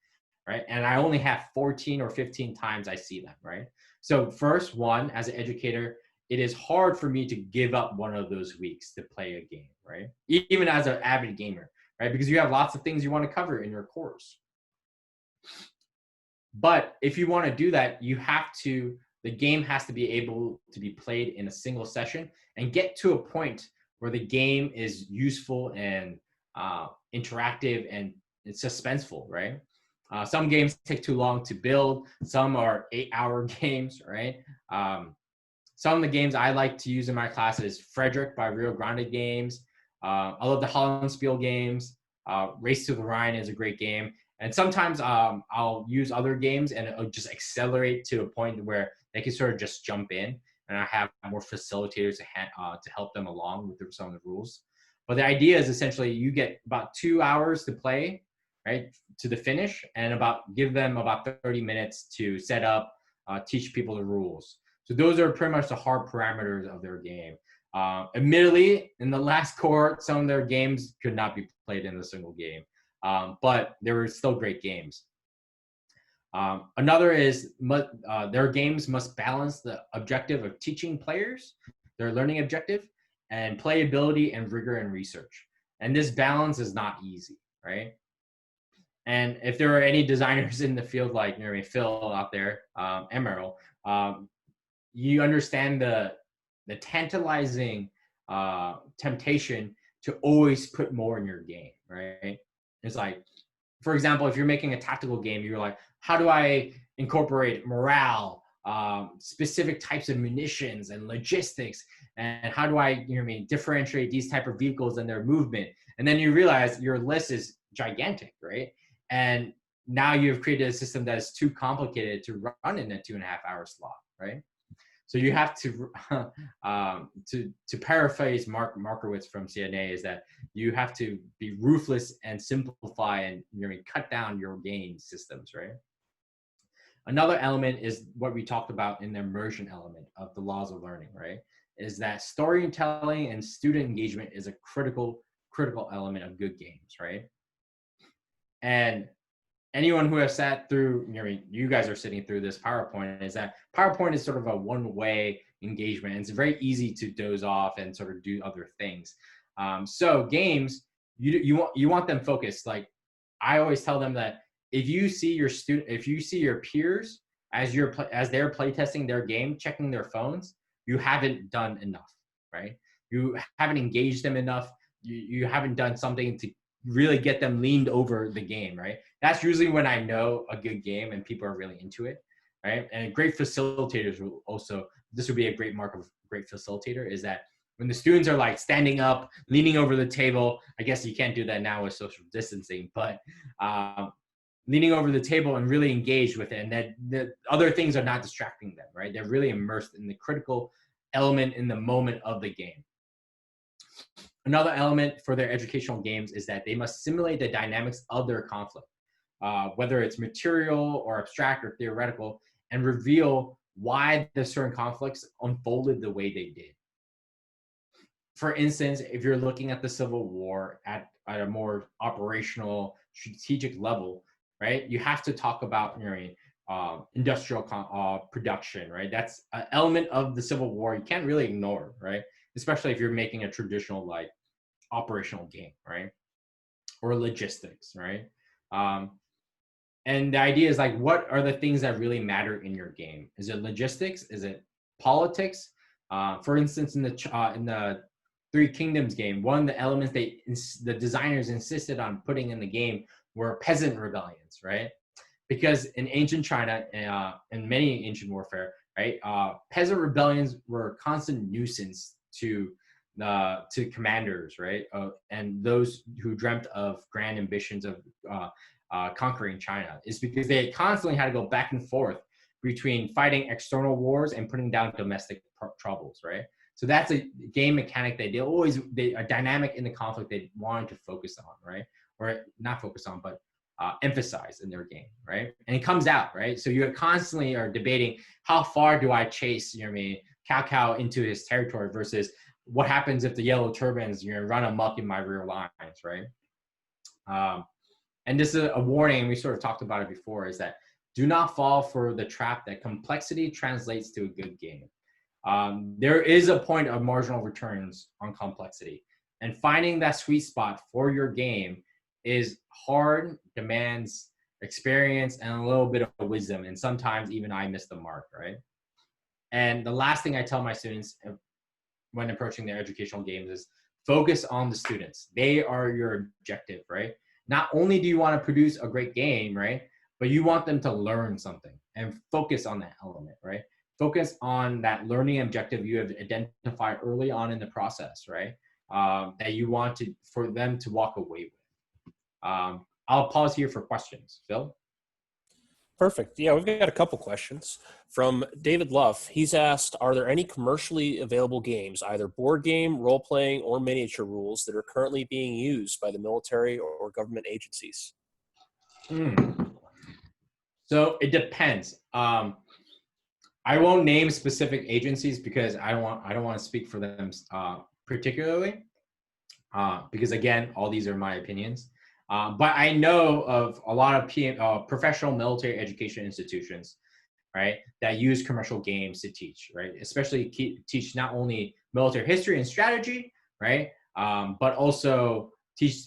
right? And I only have 14 or 15 times I see them, right? So first, one, as an educator, it is hard for me to give up one of those weeks to play a game, right? Even as an avid gamer, right? Because you have lots of things you want to cover in your course. But if you want to do that, the game has to be able to be played in a single session and get to a point where the game is useful and interactive and it's suspenseful, right? Some games take too long to build. Some are 8-hour games, right? Some of the games I like to use in my class is Frederick by Rio Grande Games. I love the Hollandspiel games. Race to the Rhine is a great game. And sometimes I'll use other games and it'll just accelerate to a point where they can sort of just jump in, and I have more facilitators to help them along with some of the rules. But the idea is essentially you get about 2 hours to play, right, to the finish, and give them about 30 minutes to set up, teach people the rules. So those are pretty much the hard parameters of their game. Admittedly, in the last cohort, some of their games could not be played in a single game. But they were still great games. Another is their games must balance the objective of teaching players, their learning objective, and playability and rigor and research. And this balance is not easy, right? And if there are any designers in the field like Phil out there, Emerald, you understand the tantalizing temptation to always put more in your game, right? It's like, for example, if you're making a tactical game, you're like, how do I incorporate morale, specific types of munitions and logistics, and how do I differentiate these type of vehicles and their movement? And then you realize your list is gigantic, right? And now you've created a system that is too complicated to run in a 2.5-hour slot, right? So you have to paraphrase Mark Markowitz from CNA, is that you have to be ruthless and simplify and cut down your game systems, right? Another element is what we talked about in the immersion element of the laws of learning, right? Is that storytelling and student engagement is a critical element of good games, right? And anyone who has sat through, you guys are sitting through this PowerPoint, is that PowerPoint is sort of a one-way engagement. It's very easy to doze off and sort of do other things. So games, you want them focused. Like I always tell them that if you see your peers as they're playtesting their game, checking their phones, you haven't done enough, right? You haven't engaged them enough. You haven't done something to really get them leaned over the game, right? That's usually when I know a good game and people are really into it, right? And great facilitators will also this would be a great mark of a great facilitator, is that when the students are like standing up, leaning over the table, I guess you can't do that now with social distancing, but leaning over the table and really engaged with it, and that the other things are not distracting them, right? They're really immersed in the critical element in the moment of the game. Another element for their educational games is that they must simulate the dynamics of their conflict, whether it's material or abstract or theoretical, and reveal why the certain conflicts unfolded the way they did. For instance, if you're looking at the Civil War at a more operational, strategic level, right, you have to talk about industrial production, right? That's an element of the Civil War you can't really ignore, right? Especially if you're making a traditional like operational game, right? Or logistics, right? And the idea is like, what are the things that really matter in your game? Is it logistics? Is it politics? For instance, in the Three Kingdoms game, one of the elements the designers insisted on putting in the game were peasant rebellions, right? Because in ancient China and many ancient warfare, right, peasant rebellions were a constant nuisance to commanders, right, and those who dreamt of grand ambitions of conquering China, is because they constantly had to go back and forth between fighting external wars and putting down domestic troubles, right? So that's a game mechanic that they are dynamic in the conflict they wanted to focus on, right? Or not focus on, but emphasize in their game, right? And it comes out, right? So you constantly are debating, how far do I chase, Cao Cao into his territory versus what happens if the yellow turbans, run amok in my rear lines, right? And this is a warning, we sort of talked about it before, is that do not fall for the trap that complexity translates to a good game. There is a point of marginal returns on complexity, and finding that sweet spot for your game is hard, demands experience and a little bit of wisdom, and sometimes even I miss the mark, right? And the last thing I tell my students when approaching their educational games is focus on the students. They are your objective, right? Not only do you want to produce a great game, right, but you want them to learn something, and focus on that element, right? Focus on that learning objective you have identified early on in the process, right? That you want for them to walk away with. I'll pause here for questions. Phil? Perfect. Yeah, we've got a couple questions from David Luff. He's asked, are there any commercially available games, either board game, role-playing, or miniature rules, that are currently being used by the military or government agencies? So it depends. I won't name specific agencies because I don't want to speak for them particularly, because again, all these are my opinions. But I know of a lot of professional military education institutions, right, that use commercial games to teach, right? Especially teach not only military history and strategy, right, but also teach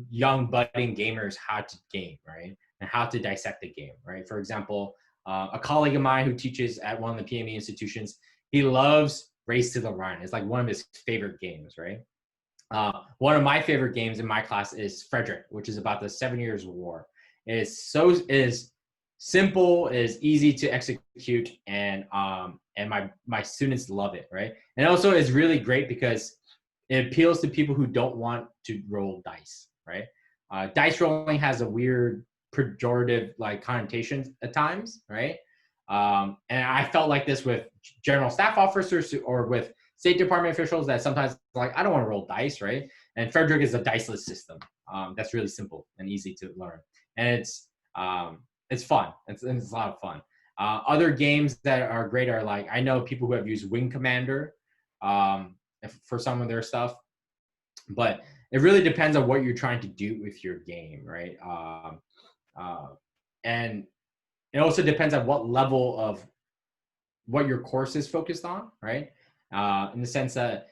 young budding gamers how to game, right, and how to dissect the game, right? For example, a colleague of mine who teaches at one of the PME institutions, he loves Race to the Rhine. It's like one of his favorite games, right? One of my favorite games in my class is Frederick, which is about the 7 Years' War. It is simple, it is easy to execute, and my students love it, right? And also it's really great because it appeals to people who don't want to roll dice, right? Dice rolling has a weird pejorative like connotations at times, right? And I felt like this with general staff officers or with State Department officials that sometimes like, I don't want to roll dice, right? And Frederick is a diceless system that's really simple and easy to learn, and it's fun. It's a lot of fun. Other games that are great are like, I know people who have used Wing Commander for some of their stuff, but it really depends on what you're trying to do with your game, right? And it also depends on what level of what your course is focused on, right? In the sense that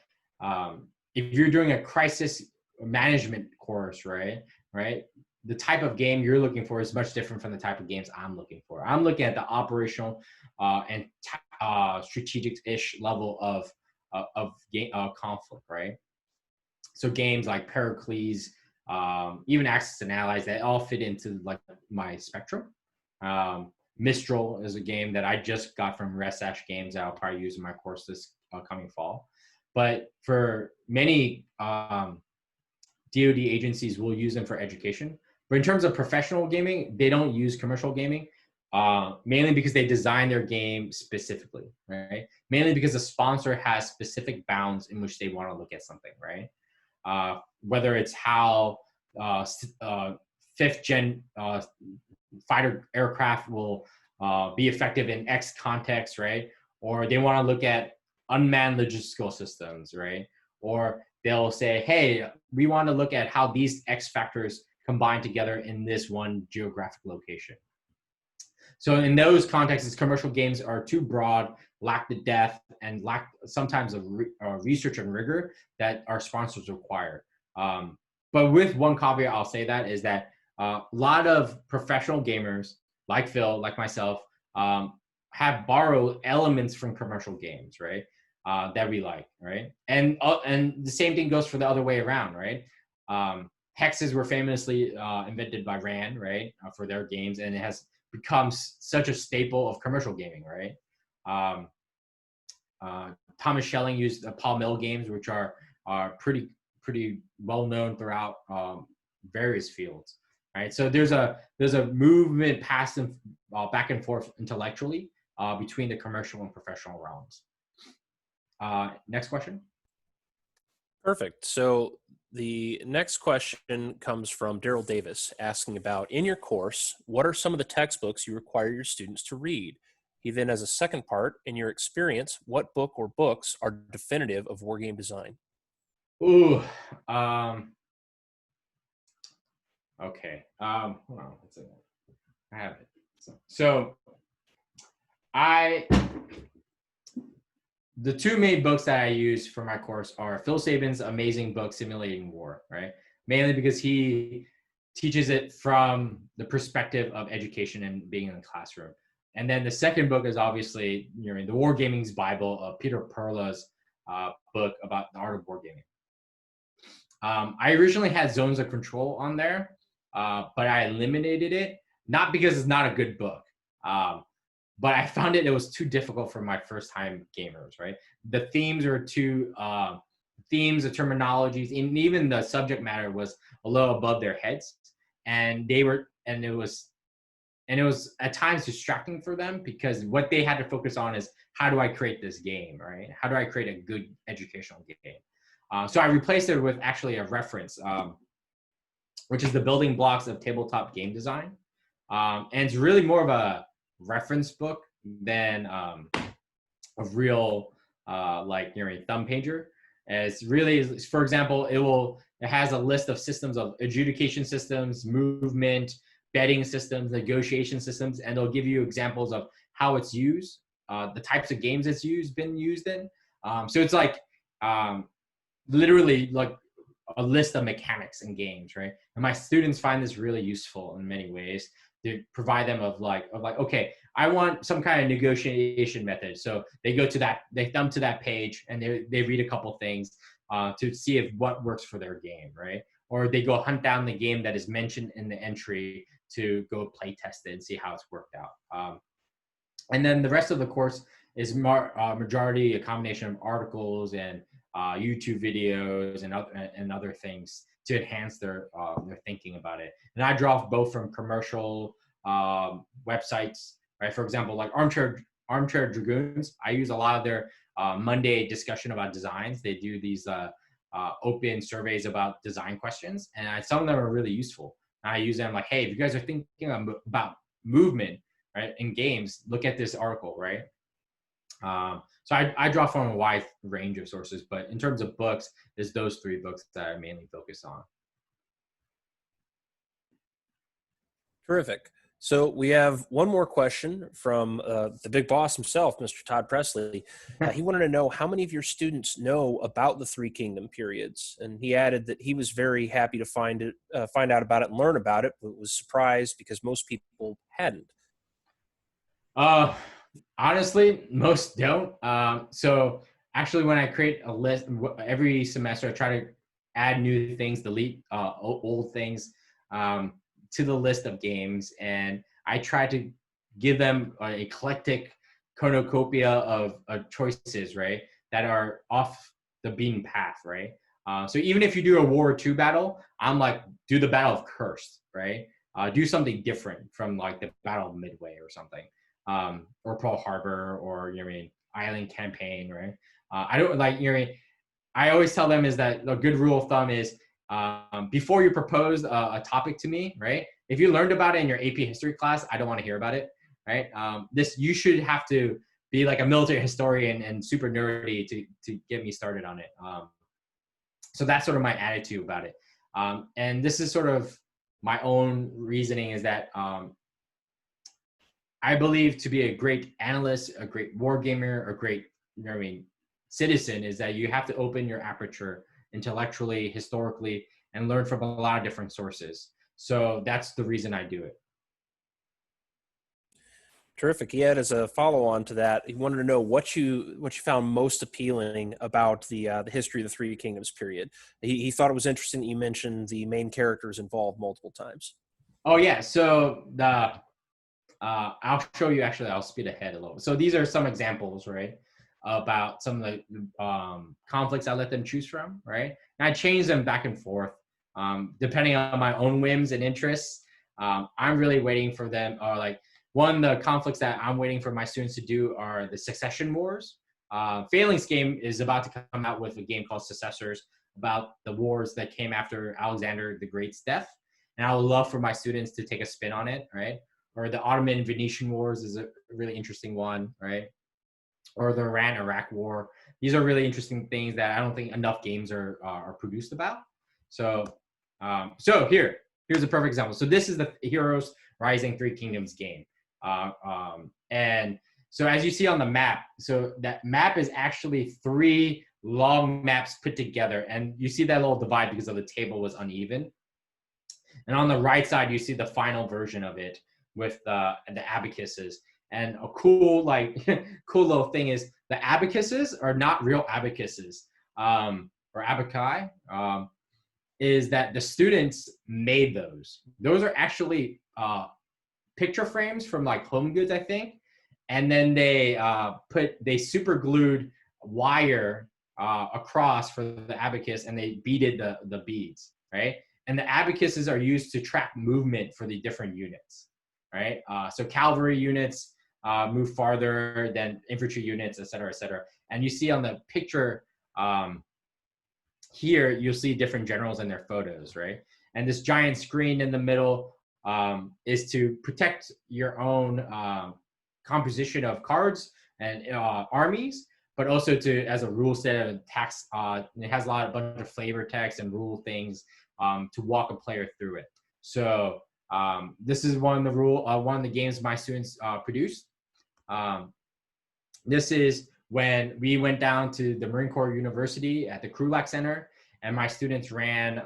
if you're doing a crisis management course, right, the type of game you're looking for is much different from the type of games I'm looking for. I'm looking at the operational and strategic-ish level of game conflict, right? So games like Pericles, even Axis and Allies, they all fit into like my spectrum. Mistral is a game that I just got from Resash Games that I'll probably use in my course this coming fall. But for many DoD agencies will use them for education. But in terms of professional gaming, they don't use commercial gaming, mainly because they design their game specifically, right? Mainly because the sponsor has specific bounds in which they want to look at something, right? Whether it's how fifth gen fighter aircraft will be effective in X context, right? Or they want to look at unmanned logistical systems, right? Or they'll say, hey, we want to look at how these X factors combine together in this one geographic location. So in those contexts, commercial games are too broad, lack the depth, and lack sometimes of research and rigor that our sponsors require. But with one caveat, I'll say that is that a lot of professional gamers, like Phil, like myself, have borrowed elements from commercial games, right? That we like, right? And the same thing goes for the other way around, right? Hexes were famously invented by Rand, right, for their games, and it has become such a staple of commercial gaming, right? Thomas Schelling used Paul Mill games, which are pretty well known throughout various fields, right? So there's a movement past and back and forth intellectually between the commercial and professional realms. Next question. Perfect. So the next question comes from Daryl Davis asking about, in your course, what are some of the textbooks you require your students to read? He then has a second part, in your experience, what book or books are definitive of wargame design? Ooh, okay. Hold on, let's see. I have it. So the two main books that I use for my course are Phil Sabin's amazing book, Simulating War, right? Mainly because he teaches it from the perspective of education and being in the classroom. And then the second book is obviously, you know, the Wargaming's Bible of Peter Perla's book about the art of wargaming. I originally had Zones of Control on there, but I eliminated it, not because it's not a good book, but I found it was too difficult for my first time gamers, right? The themes are too, the terminologies, and even the subject matter was a little above their heads. And it was at times distracting for them because what they had to focus on is, how do I create this game, right? How do I create a good educational game? So I replaced it with actually a reference, which is the building blocks of tabletop game design. And it's really more of a reference book than a real like, you know, thumb pager. It's really, for example, it has a list of systems of adjudication systems, movement, betting systems, negotiation systems, and they'll give you examples of how it's used, the types of games it's been used in. So it's like literally like a list of mechanics in games, right? And my students find this really useful in many ways. They provide them of like, okay, I want some kind of negotiation method. So they go to that, they thumb to that page and they read a couple things to see if what works for their game, right? Or they go hunt down the game that is mentioned in the entry to go play test it and see how it's worked out. And then the rest of the course is majority a combination of articles and YouTube videos and other things to enhance their thinking about it. And I draw both from commercial websites, right? For example, like Armchair Dragoons. I use a lot of their Monday discussion about designs. They do these open surveys about design questions, and some of them are really useful. And I use them like, hey, if you guys are thinking about movement, right, in games, look at this article, right? So I draw from a wide range of sources, but in terms of books, there's those three books that I mainly focus on. Terrific. So we have one more question from the big boss himself, Mr. Todd Presley. He wanted to know how many of your students know about the Three Kingdom periods, and he added that he was very happy to find out about it and learn about it, but was surprised because most people hadn't. Honestly, most don't. So actually, when I create a list every semester, I try to add new things, delete old things to the list of games, and I try to give them an eclectic cornucopia of choices, right, that are off the beaten path, right? So even if you do a War II battle, I'm like, do the Battle of Kursk, right? Do something different from like the Battle of Midway or something, or Pearl Harbor, or Island Campaign, right? I don't like I always tell them is that a good rule of thumb is before you propose a topic to me, right? If you learned about it in your AP history class, I don't want to hear about it, right? You should have to be like a military historian and super nerdy to get me started on it. So that's sort of my attitude about it. And this is sort of my own reasoning is that I believe to be a great analyst, a great wargamer, a great, citizen is that you have to open your aperture intellectually, historically, and learn from a lot of different sources. So that's the reason I do it. Terrific. He had as a follow-on to that, he wanted to know what you found most appealing about the history of the Three Kingdoms period. He thought it was interesting that you mentioned the main characters involved multiple times. Oh yeah, so I'll show you. Actually, I'll speed ahead a little. So these are some examples, right, about some of the conflicts I let them choose from, right? And I change them back and forth depending on my own whims and interests. I'm really waiting for them, one of the conflicts that I'm waiting for my students to do are the succession wars. Phalanx game is about to come out with a game called Successors about the wars that came after Alexander the Great's death. And I would love for my students to take a spin on it, right? Or the Ottoman Venetian Wars is a really interesting one, right? Or the Iran-Iraq War. These are really interesting things that I don't think enough games are produced about. So here's a perfect example. So this is the Heroes Rising Three Kingdoms game. And so as you see on the map, so that map is actually 3 long maps put together. And you see that little divide because of the table was uneven. And on the right side, you see the final version of it with the abacuses. And a cool cool little thing is the abacuses are not real abacuses or abaci. Is that the students made those. Those are actually picture frames from like Home Goods, I think. And then they super glued wire across for the abacus, and they beaded the beads, right? And the abacuses are used to track movement for the different units, right? So cavalry units move farther than infantry units, et cetera, et cetera. And you see on the picture here, you'll see different generals and their photos, right? And this giant screen in the middle is to protect your own composition of cards and armies, but also as a rule set of text. It has a bunch of flavor text and rule things to walk a player through it. So this is one of the games my students produced. This is when we went down to the Marine Corps University at the Krulak Center, and my students ran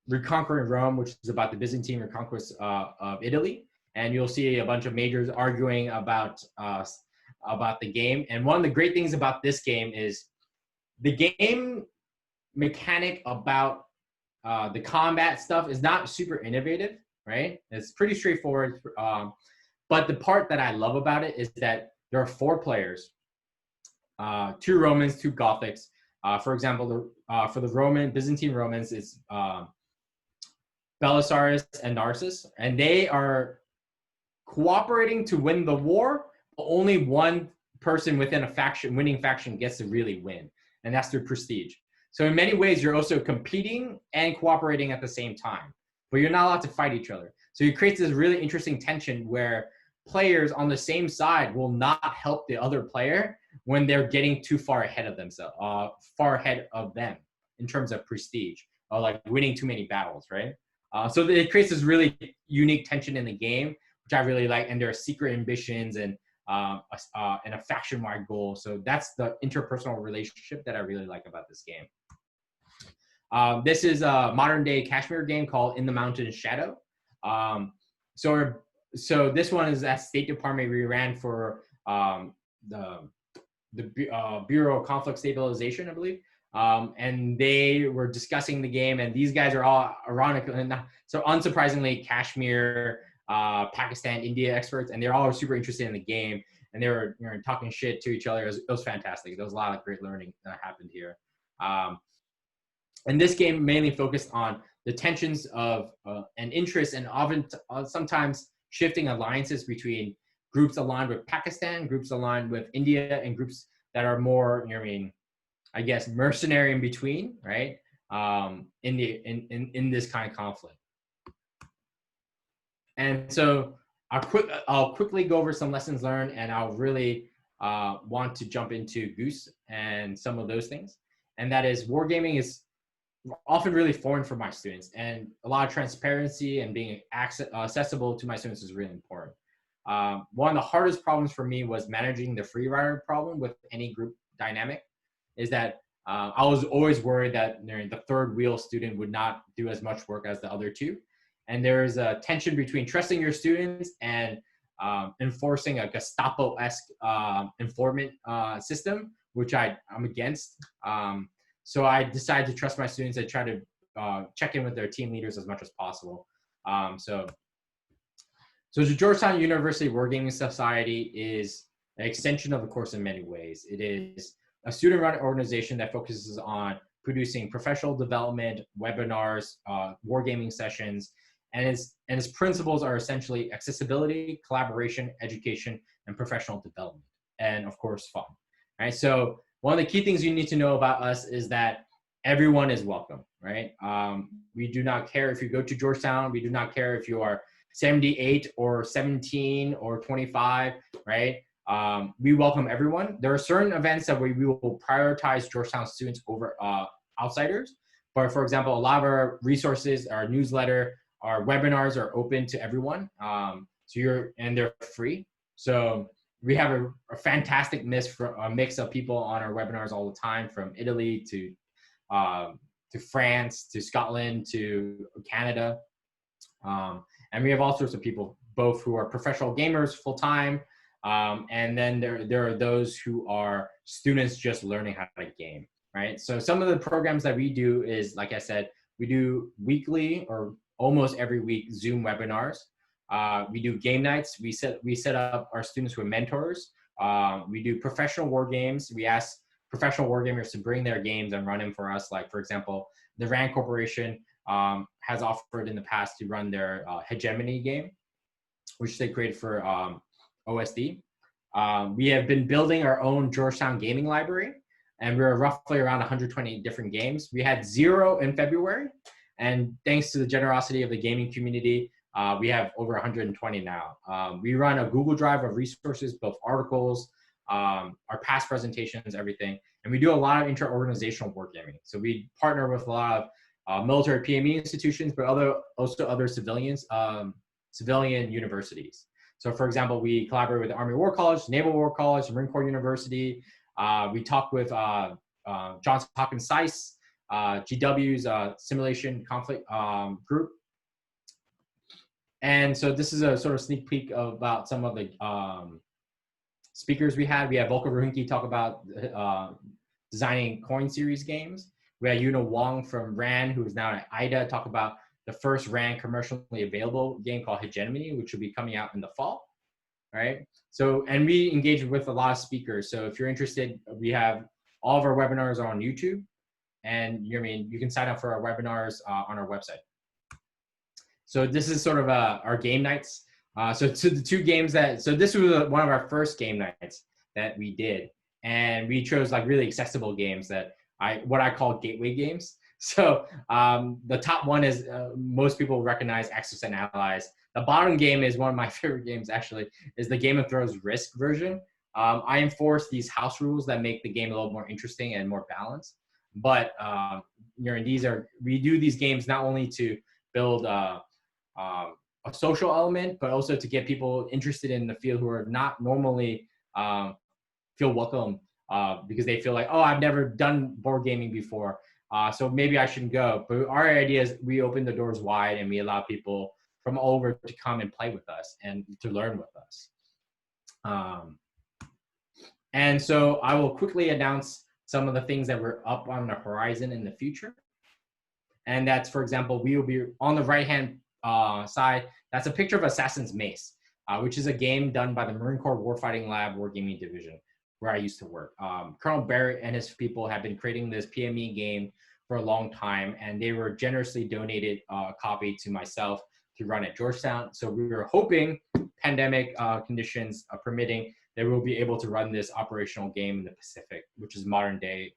Reconquering Rome, which is about the Byzantine reconquest of Italy. And you'll see a bunch of majors arguing about the game. And one of the great things about this game is the game mechanic about the combat stuff is not super innovative, right? It's pretty straightforward. But the part that I love about it is that there are 4 players, 2 Romans, 2 Gothics. For example, for the Byzantine Romans, it's Belisarius and Narcissus, and they are cooperating to win the war, but only one person within a winning faction gets to really win, and that's through prestige. So in many ways, you're also competing and cooperating at the same time, but you're not allowed to fight each other. So it creates this really interesting tension where players on the same side will not help the other player when they're getting too far ahead of themselves, far ahead of them in terms of prestige, or like winning too many battles, right? So it creates this really unique tension in the game, which I really like. And there are secret ambitions and a faction-wide goal. So that's the interpersonal relationship that I really like about this game. This is a modern-day Kashmir game called In the Mountain's Shadow. So this one is at State Department. We ran for the Bureau of Conflict Stabilization, I believe. And they were discussing the game, and these guys are all ironically, so unsurprisingly, Kashmir Pakistan, India experts, and they're all super interested in the game. And they were talking shit to each other. It was fantastic. There was a lot of great learning that happened here. And this game mainly focused on the tensions of and interests, and often sometimes shifting alliances between groups aligned with Pakistan, groups aligned with India, and groups that are more, I guess, mercenary in between, right? In this kind of conflict. And so I'll quickly go over some lessons learned, and I'll really want to jump into GUWS and some of those things. And that is, wargaming is often really foreign for my students, and a lot of transparency and being accessible to my students is really important. One of the hardest problems for me was managing the free rider problem with any group dynamic, is that I was always worried that the third wheel student would not do as much work as the other two. And there's a tension between trusting your students and enforcing a Gestapo-esque informant system, which I'm against. So I decided to trust my students and try to check in with their team leaders as much as possible. So the Georgetown University Wargaming Society is an extension of the course in many ways. It is a student-run organization that focuses on producing professional development, webinars, wargaming sessions, and its principles are essentially accessibility, collaboration, education, and professional development, and of course, fun. Right? So one of the key things you need to know about us is that everyone is welcome, right? We do not care if you go to Georgetown. We do not care if you are 78 or 17 or 25, right? We welcome everyone. There are certain events that we will prioritize Georgetown students over outsiders. But for example, a lot of our resources, our newsletter, our webinars are open to everyone. And they're free. So we have a fantastic mix of people on our webinars all the time, from Italy to France, to Scotland, to Canada. And we have all sorts of people, both who are professional gamers full-time, and then there are those who are students just learning how to game, right? So some of the programs that we do is, like I said, we do weekly or almost every week Zoom webinars. We do game nights. We set up our students with mentors. We do professional war games. We ask professional wargamers to bring their games and run them for us. Like, for example, the RAND Corporation has offered in the past to run their hegemony game, which they created for OSD. We have been building our own Georgetown gaming library, and we're roughly around 120 different games. We had 0 in February, and thanks to the generosity of the gaming community, we have over 120 now. We run a Google Drive of resources, both articles, our past presentations, everything. And we do a lot of inter-organizational wargaming. So we partner with a lot of military PME institutions, but also other civilian universities. So for example, we collaborate with the Army War College, Naval War College, Marine Corps University. We talk with Johns Hopkins SICE, GUWS Simulation Conflict Group. And so this is a sort of sneak peek about some of the speakers we had. We had Volker Ruhinke talk about designing coin series games. We had Yuna Wong from RAND, who is now at IDA, talk about the first RAND commercially available game called Hegemony, which will be coming out in the fall, right? So, and we engage with a lot of speakers. So if you're interested, we have all of our webinars are on YouTube, and you can sign up for our webinars on our website. So this is sort of our game nights. So to the two games so this was one of our first game nights that we did. And we chose like really accessible games that what I call gateway games. So the top one is most people recognize Axis and Allies. The bottom game is one of my favorite games, actually, is the Game of Thrones Risk version. I enforce these house rules that make the game a little more interesting and more balanced. But we do these games not only to build a social element, but also to get people interested in the field who are not normally feel welcome because they feel like, oh, I've never done board gaming before, so maybe I shouldn't go. But our idea is we open the doors wide and we allow people from all over to come and play with us and to learn with us. And so I will quickly announce some of the things that were up on the horizon in the future. And that's, for example, we will be on the right-hand side, that's a picture of Assassin's Mace, which is a game done by the Marine Corps Warfighting Lab Wargaming Division, where I used to work. Colonel Barrett and his people have been creating this PME game for a long time, and they were generously donated a copy to myself to run at Georgetown. So we were hoping, pandemic conditions permitting, that we'll be able to run this operational game in the Pacific, which is modern day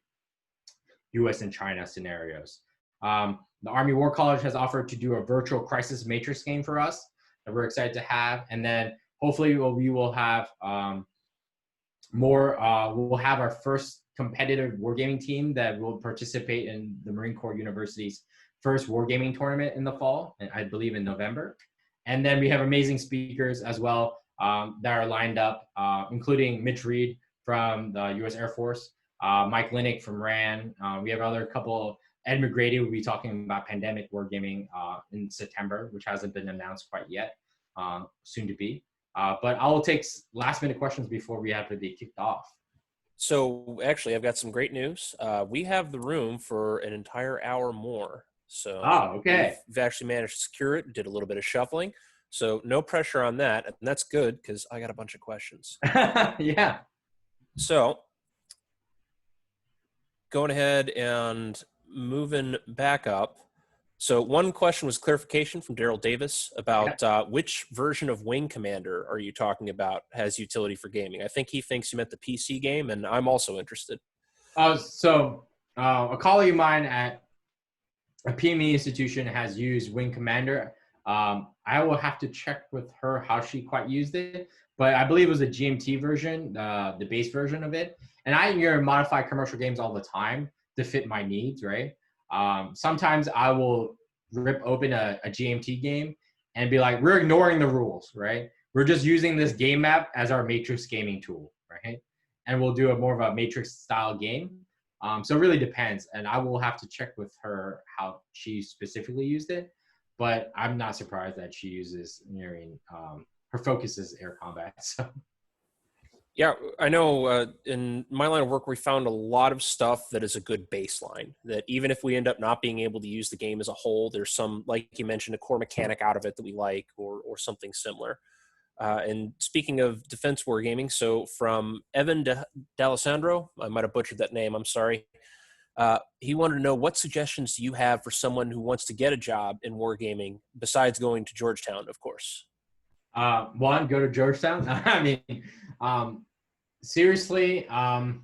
US and China scenarios. The Army War College has offered to do a virtual crisis matrix game for us that we're excited to have. And then hopefully we will have we'll have our first competitive wargaming team that will participate in the Marine Corps University's first wargaming tournament in the fall, and I believe in November. And then we have amazing speakers as well that are lined up, including Mitch Reed from the U.S. Air Force, Mike Linick from RAN. We have other couple. Ed McGrady will be talking about pandemic wargaming in September, which hasn't been announced quite yet, soon to be. But I will take last minute questions before we have to be kicked off. So actually, I've got some great news. We have the room for an entire hour more. So okay. we've actually managed to secure it, did a little bit of shuffling. So no pressure on that. And that's good because I got a bunch of questions. Yeah. So going ahead and moving back up. So one question was clarification from Daryl Davis about which version of Wing Commander are you talking about has utility for gaming? I think he thinks you meant the PC game, and I'm also interested. So a colleague of mine at a PME institution has used Wing Commander. I will have to check with her how she quite used it, but I believe it was a GMT version, the base version of it. And I modify commercial games all the time to fit my needs, right? Sometimes I will rip open a GMT game and be like, we're ignoring the rules, right? We're just using this game map as our matrix gaming tool, right? And we'll do a more of a matrix style game. So it really depends. And I will have to check with her how she specifically used it, but I'm not surprised that she uses her focus is air combat. So. Yeah, I know in my line of work, we found a lot of stuff that is a good baseline, that even if we end up not being able to use the game as a whole, there's some, like you mentioned, a core mechanic out of it that we like or something similar. And speaking of defense wargaming, so from Evan D'Alessandro, I might have butchered that name, I'm sorry. He wanted to know what suggestions do you have for someone who wants to get a job in wargaming besides going to Georgetown, of course? One, go to Georgetown. I mean, seriously, I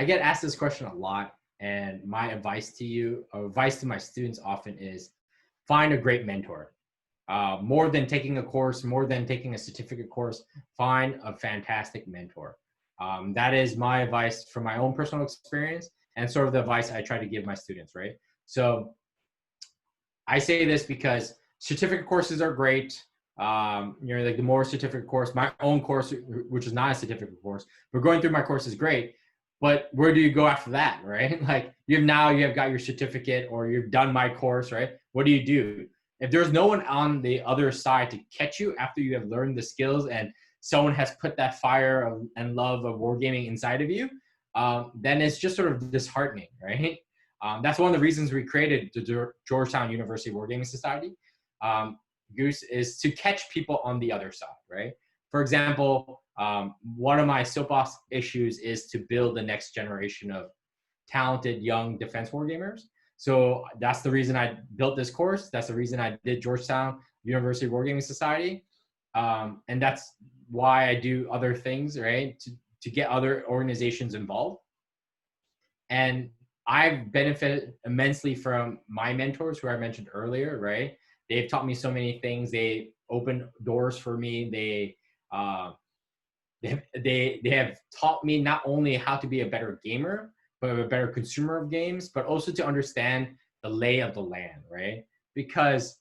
get asked this question a lot, and my advice to you, or advice to my students often is find a great mentor. More than taking a course, more than taking a certificate course, find a fantastic mentor. That is my advice from my own personal experience and sort of the advice I try to give my students, right? So I say this because certificate courses are great. Like the more certificate course, my own course, which is not a certificate course, but going through my course is great. But where do you go after that, right? Like you have got your certificate or you've done my course, right? What do you do? If there's no one on the other side to catch you after you have learned the skills and someone has put that fire and love of wargaming inside of you, then it's just sort of disheartening, right? That's one of the reasons we created the Georgetown University Wargaming Society. GUWS is to catch people on the other side, right? For example, one of my soapbox issues is to build the next generation of talented young defense wargamers. So that's the reason I built this course. That's the reason I did Georgetown University Wargaming Society. And that's why I do other things, right? To get other organizations involved. And I've benefited immensely from my mentors who I mentioned earlier, right? They've taught me so many things. They opened doors for me. They have taught me not only how to be a better gamer, but a better consumer of games, but also to understand the lay of the land, right? Because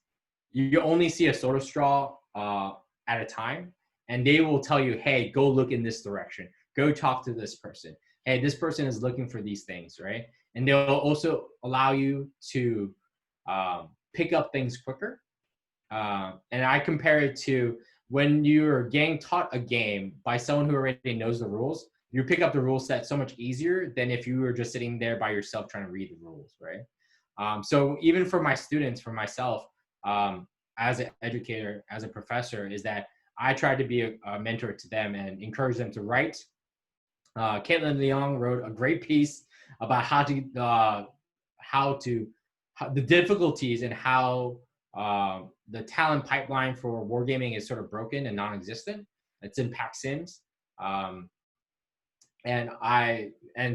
you only see a soda straw at a time, and they will tell you, hey, go look in this direction. Go talk to this person. Hey, this person is looking for these things, right? And they'll also allow you to pick up things quicker. And I compare it to when you're getting taught a game by someone who already knows the rules, you pick up the rule set so much easier than if you were just sitting there by yourself trying to read the rules, right? So even for my students, for myself, as an educator, as a professor, is that I try to be a mentor to them and encourage them to write. Caitlin Leong wrote a great piece about the difficulties and how the talent pipeline for wargaming is sort of broken and non-existent. It's in Pack Sims. And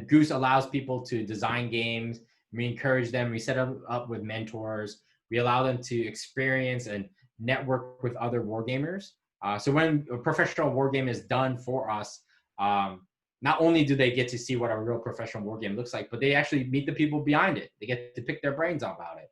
GUWS allows people to design games. We encourage them. We set them up with mentors. We allow them to experience and network with other wargamers. So when a professional wargame is done for us, not only do they get to see what a real professional wargame looks like, but they actually meet the people behind it. They get to pick their brains about it.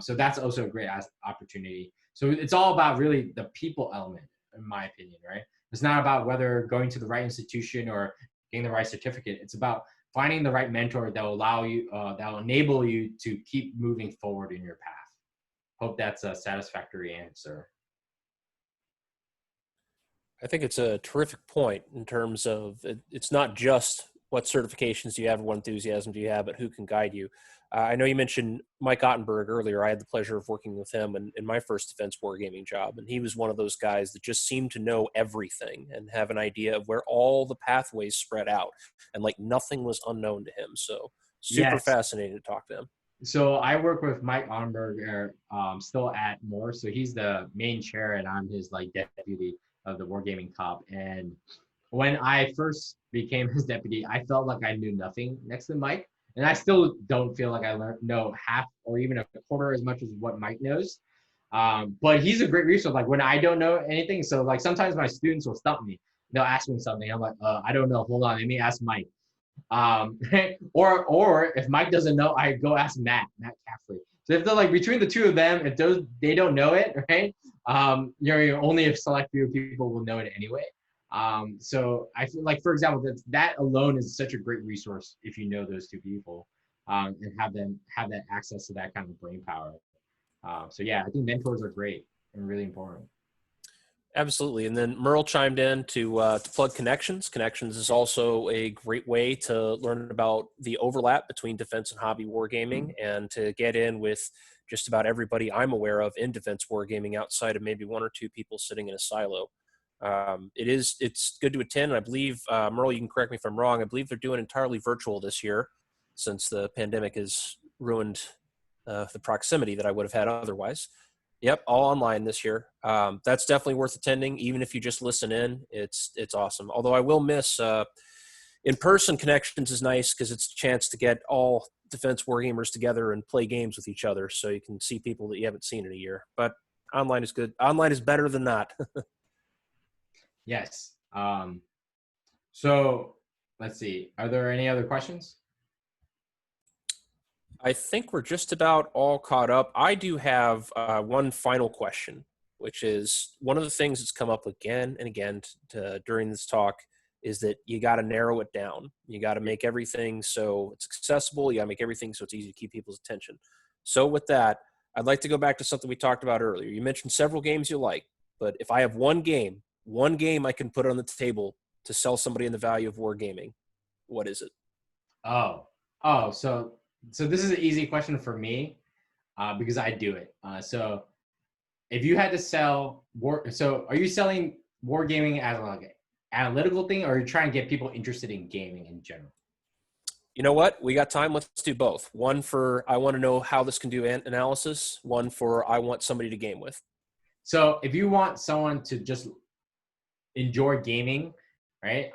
So that's also a great opportunity. So it's all about really the people element, in my opinion, right? It's not about whether going to the right institution or getting the right certificate. It's about finding the right mentor that will allow you, that will enable you to keep moving forward in your path. Hope that's a satisfactory answer. I think it's a terrific point in terms of it's not just what certifications do you have, what enthusiasm do you have, but who can guide you. I know you mentioned Mike Ottenberg earlier. I had the pleasure of working with him in my first Defense Wargaming job, and he was one of those guys that just seemed to know everything and have an idea of where all the pathways spread out, and like nothing was unknown to him. So super fascinating to talk to him. So I work with Mike Ottenberg, still at Morse. So he's the main chair, and I'm his like deputy of the Wargaming Cop. And when I first became his deputy, I felt like I knew nothing next to Mike. And I still don't feel like I know half or even a quarter as much as what Mike knows. But he's a great resource. Like when I don't know anything, so like sometimes my students will stump me. They'll ask me something. I'm like, I don't know. Hold on, let me ask Mike. Or if Mike doesn't know, I go ask Matt Caffrey. So if they're like between the two of them, if they don't know it, right? Only a select few people will know it anyway. So I feel like, for example, that alone is such a great resource if you know those two people, and have that access to that kind of brain power. So yeah, I think mentors are great and really important. Absolutely. And then Merle chimed in to plug Connections. Connections is also a great way to learn about the overlap between defense and hobby wargaming, and to get in with just about everybody I'm aware of in defense wargaming outside of maybe one or two people sitting in a silo. It's good to attend. And I believe, Merle, you can correct me if I'm wrong, I believe they're doing entirely virtual this year, since the pandemic has ruined the proximity that I would have had otherwise. Yep, all online this year. That's definitely worth attending, even if you just listen in. It's awesome. Although I will miss in-person Connections is nice because it's a chance to get all defense wargamers together and play games with each other, so you can see people that you haven't seen in a year. But online is good. Online is better than not. Yes. So let's see. Are there any other questions? I think we're just about all caught up. I do have one final question, which is one of the things that's come up again and again during this talk is that you got to narrow it down. You got to make everything so it's accessible. You got to make everything so it's easy to keep people's attention. So with that, I'd like to go back to something we talked about earlier. You mentioned several games you like, but if I have one game I can put on the table to sell somebody in the value of wargaming, what is it? So this is an easy question for me because I do it. So if you had to sell so are you selling wargaming as like an analytical thing, or are you trying to get people interested in gaming in general? You know what? We got time. Let's do both. One for I want to know how this can do analysis. One for I want somebody to game with. So if you want someone to just enjoy gaming, right?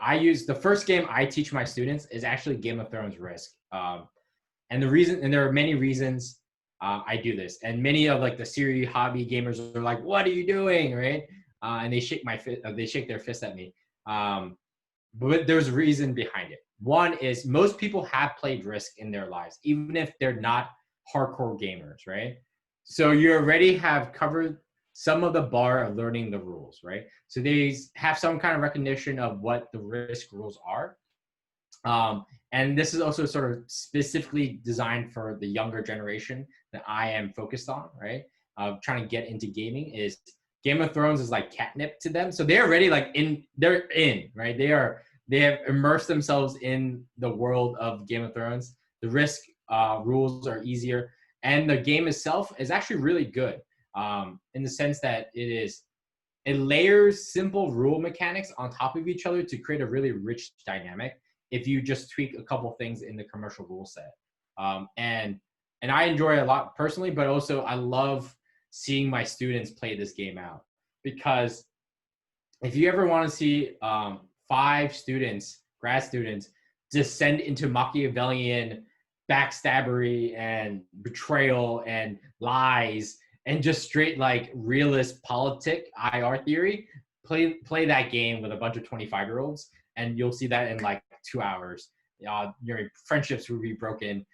The first game I teach my students is actually Game of Thrones Risk. And there are many reasons I do this. And many of like the serious hobby gamers are like, "What are you doing?" Right? And they shake their fist at me. But there's a reason behind it. One is most people have played Risk in their lives, even if they're not hardcore gamers, right? So you already have covered some of the bar of learning the rules, right? So they have some kind of recognition of what the Risk rules are. And this is also sort of specifically designed for the younger generation that I am focused on, right? Trying to get into gaming is Game of Thrones is like catnip to them. So they're already like they're in, right? They have immersed themselves in the world of Game of Thrones. The Risk rules are easier, and the game itself is actually really good. in the sense that it layers simple rule mechanics on top of each other to create a really rich dynamic if you just tweak a couple things in the commercial rule set. And I enjoy it a lot personally, but also I love seeing my students play this game out, because if you ever want to see 5 students, grad students, descend into Machiavellian backstabbery and betrayal and lies and just straight like realist politic IR theory, play that game with a bunch of 25-year-olds, and you'll see that in like 2 hours. Your friendships will be broken.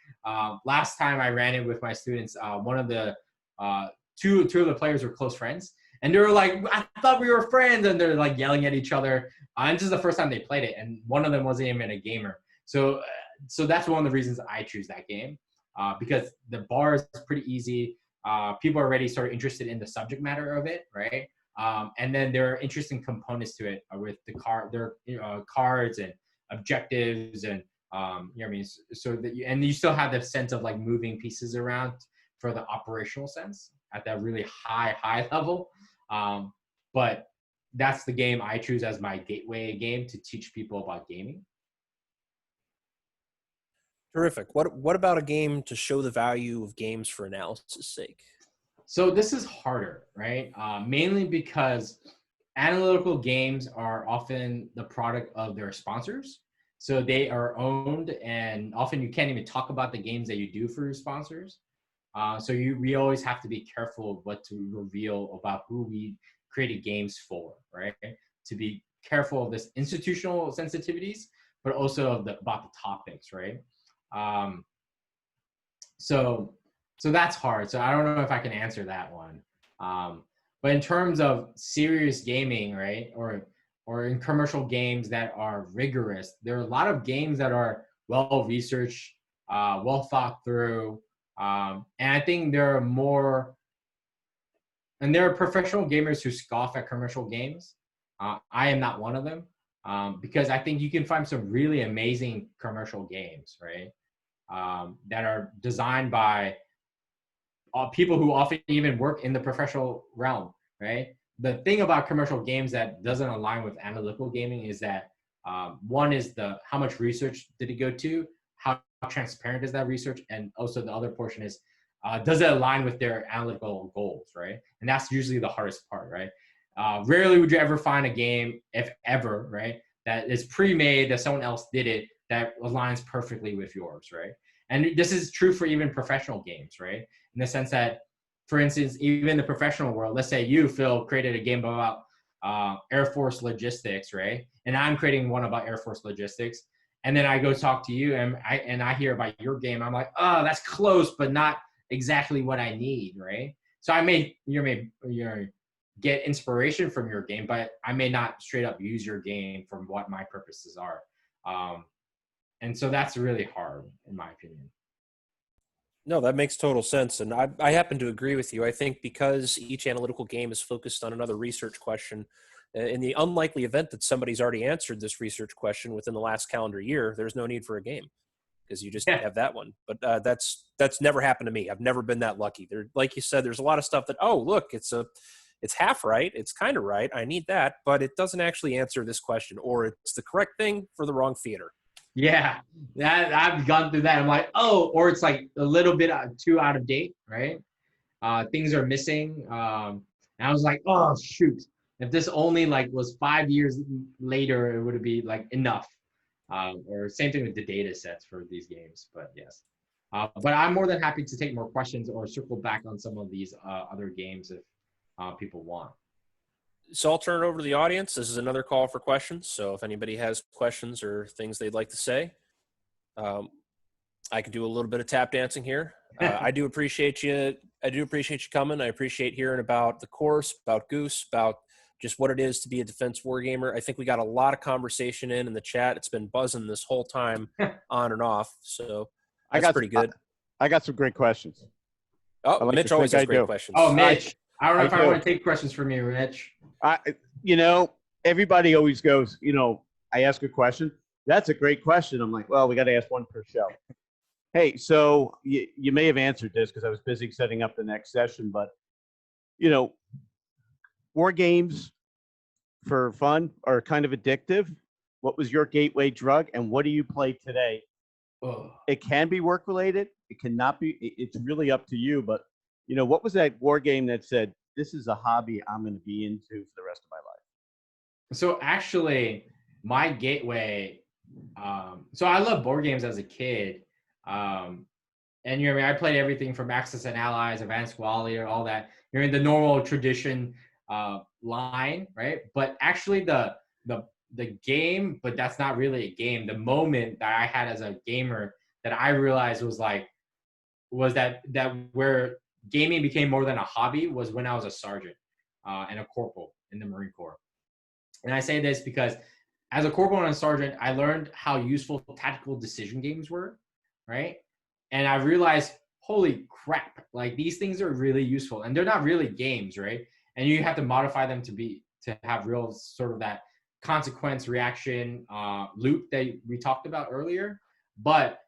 Last time I ran it with my students, one of the two of the players were close friends, and they were like, "I thought we were friends," and they're like yelling at each other. And this is the first time they played it, and one of them wasn't even a gamer. So that's one of the reasons I choose that game, because the bar is pretty easy. People are already sort of interested in the subject matter of it, right? And then there are interesting components to it with the cards and objectives, and you know what I mean. So that and you still have the sense of like moving pieces around for the operational sense at that really high level. But that's the game I choose as my gateway game to teach people about gaming. Terrific. What about a game to show the value of games for analysis' sake? So this is harder, right? Mainly because analytical games are often the product of their sponsors. So they are owned, and often you can't even talk about the games that you do for your sponsors. So we always have to be careful of what to reveal about who we created games for, right? To be careful of this institutional sensitivities, but also about the topics, right? So that's hard. So I don't know if I can answer that one. But in terms of serious gaming, right, or in commercial games that are rigorous, there are a lot of games that are well researched, well thought through, and I think there are professional gamers who scoff at commercial games. I am not one of them, because I think you can find some really amazing commercial games, right, that are designed by people who often even work in the professional realm, right? The thing about commercial games that doesn't align with analytical gaming is that one is how much research did it go to, how transparent is that research, and also the other portion is does it align with their analytical goals, right? And that's usually the hardest part, right? Rarely would you ever find a game, if ever, right, that is pre-made, that someone else did it, that aligns perfectly with yours, right? And this is true for even professional games, right? In the sense that, for instance, even the professional world, let's say you, Phil, created a game about Air Force logistics, right? And I'm creating one about Air Force logistics. And then I go talk to you, and I hear about your game. I'm like, oh, that's close, but not exactly what I need, right? So you may get inspiration from your game, but I may not straight up use your game for what my purposes are. And so that's really hard, in my opinion. No, that makes total sense. And I happen to agree with you. I think because each analytical game is focused on another research question, in the unlikely event that somebody's already answered this research question within the last calendar year, there's no need for a game because you just have that one. But that's never happened to me. I've never been that lucky. Like you said, there's a lot of stuff that, oh, look, it's half right. It's kind of right. I need that, but it doesn't actually answer this question, or it's the correct thing for the wrong theater. Yeah, I've gone through that. I'm like, oh, or it's like a little bit too out of date, right? Things are missing. And I was like, oh, shoot. If this only like was 5 years later, it would be like enough. Or same thing with the data sets for these games, but yes. But I'm more than happy to take more questions or circle back on some of these other games if people want. So I'll turn it over to the audience. This is another call for questions. So if anybody has questions or things they'd like to say, I can do a little bit of tap dancing here. I do appreciate you. I do appreciate you coming. I appreciate hearing about the course, about GUWS, about just what it is to be a defense wargamer. I think we got a lot of conversation in the chat. It's been buzzing this whole time on and off. So that's pretty good. I got some great questions. Oh, like Mitch always has great questions. Oh, Mitch. I don't know if I want to take questions from you, Mitch. Everybody always goes, I ask a question. That's a great question. I'm like, well, we got to ask one per show. Hey, so you may have answered this because I was busy setting up the next session, but you know, war games for fun are kind of addictive. What was your gateway drug, and what do you play today? Oh. It can be work related. It cannot be. It's really up to you. But what was that war game that said, "This is a hobby I'm going to be into for the rest of my life"? So actually, my gateway. So I love board games as a kid, and I played everything from Axis and Allies, Advanced Warrior, all that. You're in the normal tradition line, right? But actually, the game, but that's not really a game. The moment that I had as a gamer that I realized was that where gaming became more than a hobby was when I was a sergeant and a corporal in the Marine Corps. And I say this because as a corporal and a sergeant, I learned how useful tactical decision games were, right? And I realized, holy crap, like these things are really useful, and they're not really games, right? And you have to modify them to have real sort of that consequence reaction loop that we talked about earlier. But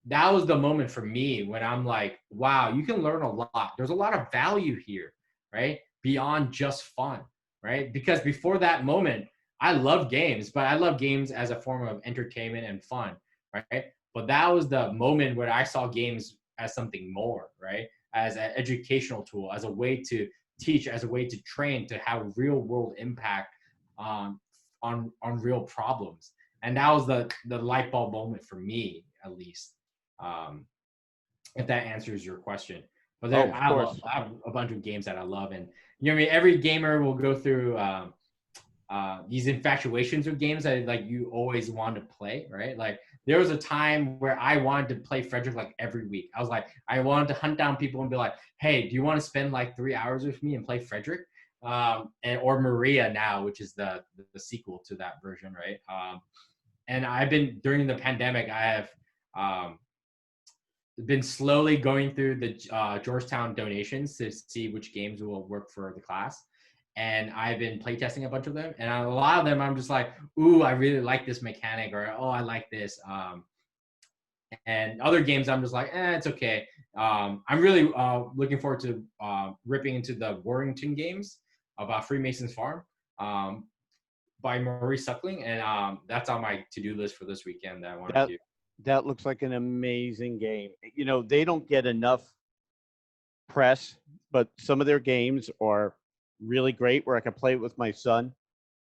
that was the moment for me when I'm like, wow, you can learn a lot. There's a lot of value here, right? Beyond just fun, right? Because before that moment, I love games, but I love games as a form of entertainment and fun, right? But that was the moment where I saw games as something more, right? As an educational tool, as a way to teach, as a way to train, to have real world impact on real problems. And that was the light bulb moment for me, at least. If that answers your question. But I have a bunch of games that I love, and every gamer will go through these infatuations with games that like you always want to play, right? Like there was a time where I wanted to play Frederick like every week. I was like, I wanted to hunt down people and be like, hey, do you want to spend like 3 hours with me and play Frederick? Or Maria now, which is the sequel to that version, right? And I've been, during the pandemic, I have been slowly going through the Georgetown donations to see which games will work for the class. And I've been playtesting a bunch of them. And a lot of them, I'm just like, ooh, I really like this mechanic, or, oh, I like this. And other games, I'm just like, it's okay. I'm really looking forward to ripping into the Warrington games about Freemasons Farm by Maurice Suckling. And that's on my to-do list for this weekend that I want to do. That looks like an amazing game. They don't get enough press, but some of their games are really great, where I can play it with my son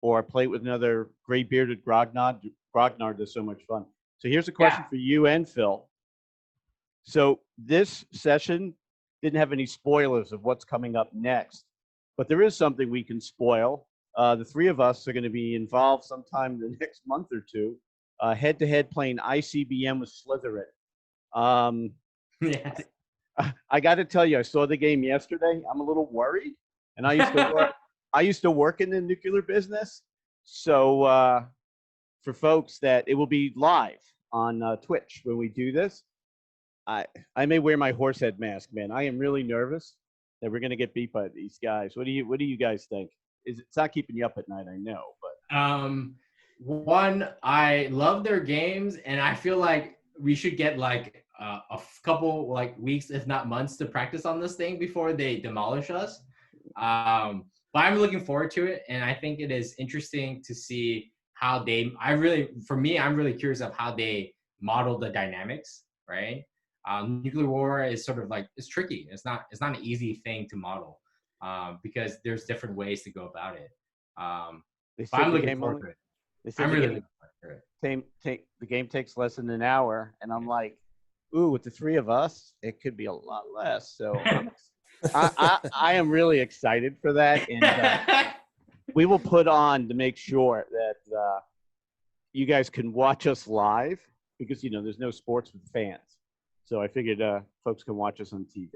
or play it with another gray-bearded grognard. Grognard is so much fun. So here's a question for you and Phil. So this session didn't have any spoilers of what's coming up next, but there is something we can spoil. The three of us are going to be involved sometime in the next month or two, head-to-head playing ICBM with Slytherin. Yes. I got to tell you, I saw the game yesterday. I'm a little worried, and I used to work in the nuclear business. So for folks, that it will be live on Twitch when we do this. I may wear my horse head mask, man. I am really nervous that we're gonna get beat by these guys. What do you guys think? It's not keeping you up at night, I know, but one, I love their games, and I feel like we should get like a couple like weeks, if not months, to practice on this thing before they demolish us. But I'm looking forward to it, and I think it is interesting to see how I'm really curious of how they model the dynamics, right? Nuclear war is sort of like, it's tricky. It's not an easy thing to model because there's different ways to go about it. But I'm looking forward to it. I'm really looking forward to it. The game takes less than an hour, and I'm like, ooh, with the three of us, it could be a lot less. So I am really excited for that, and we will put on to make sure that you guys can watch us live, because there's no sports with fans. So I figured folks can watch us on TV.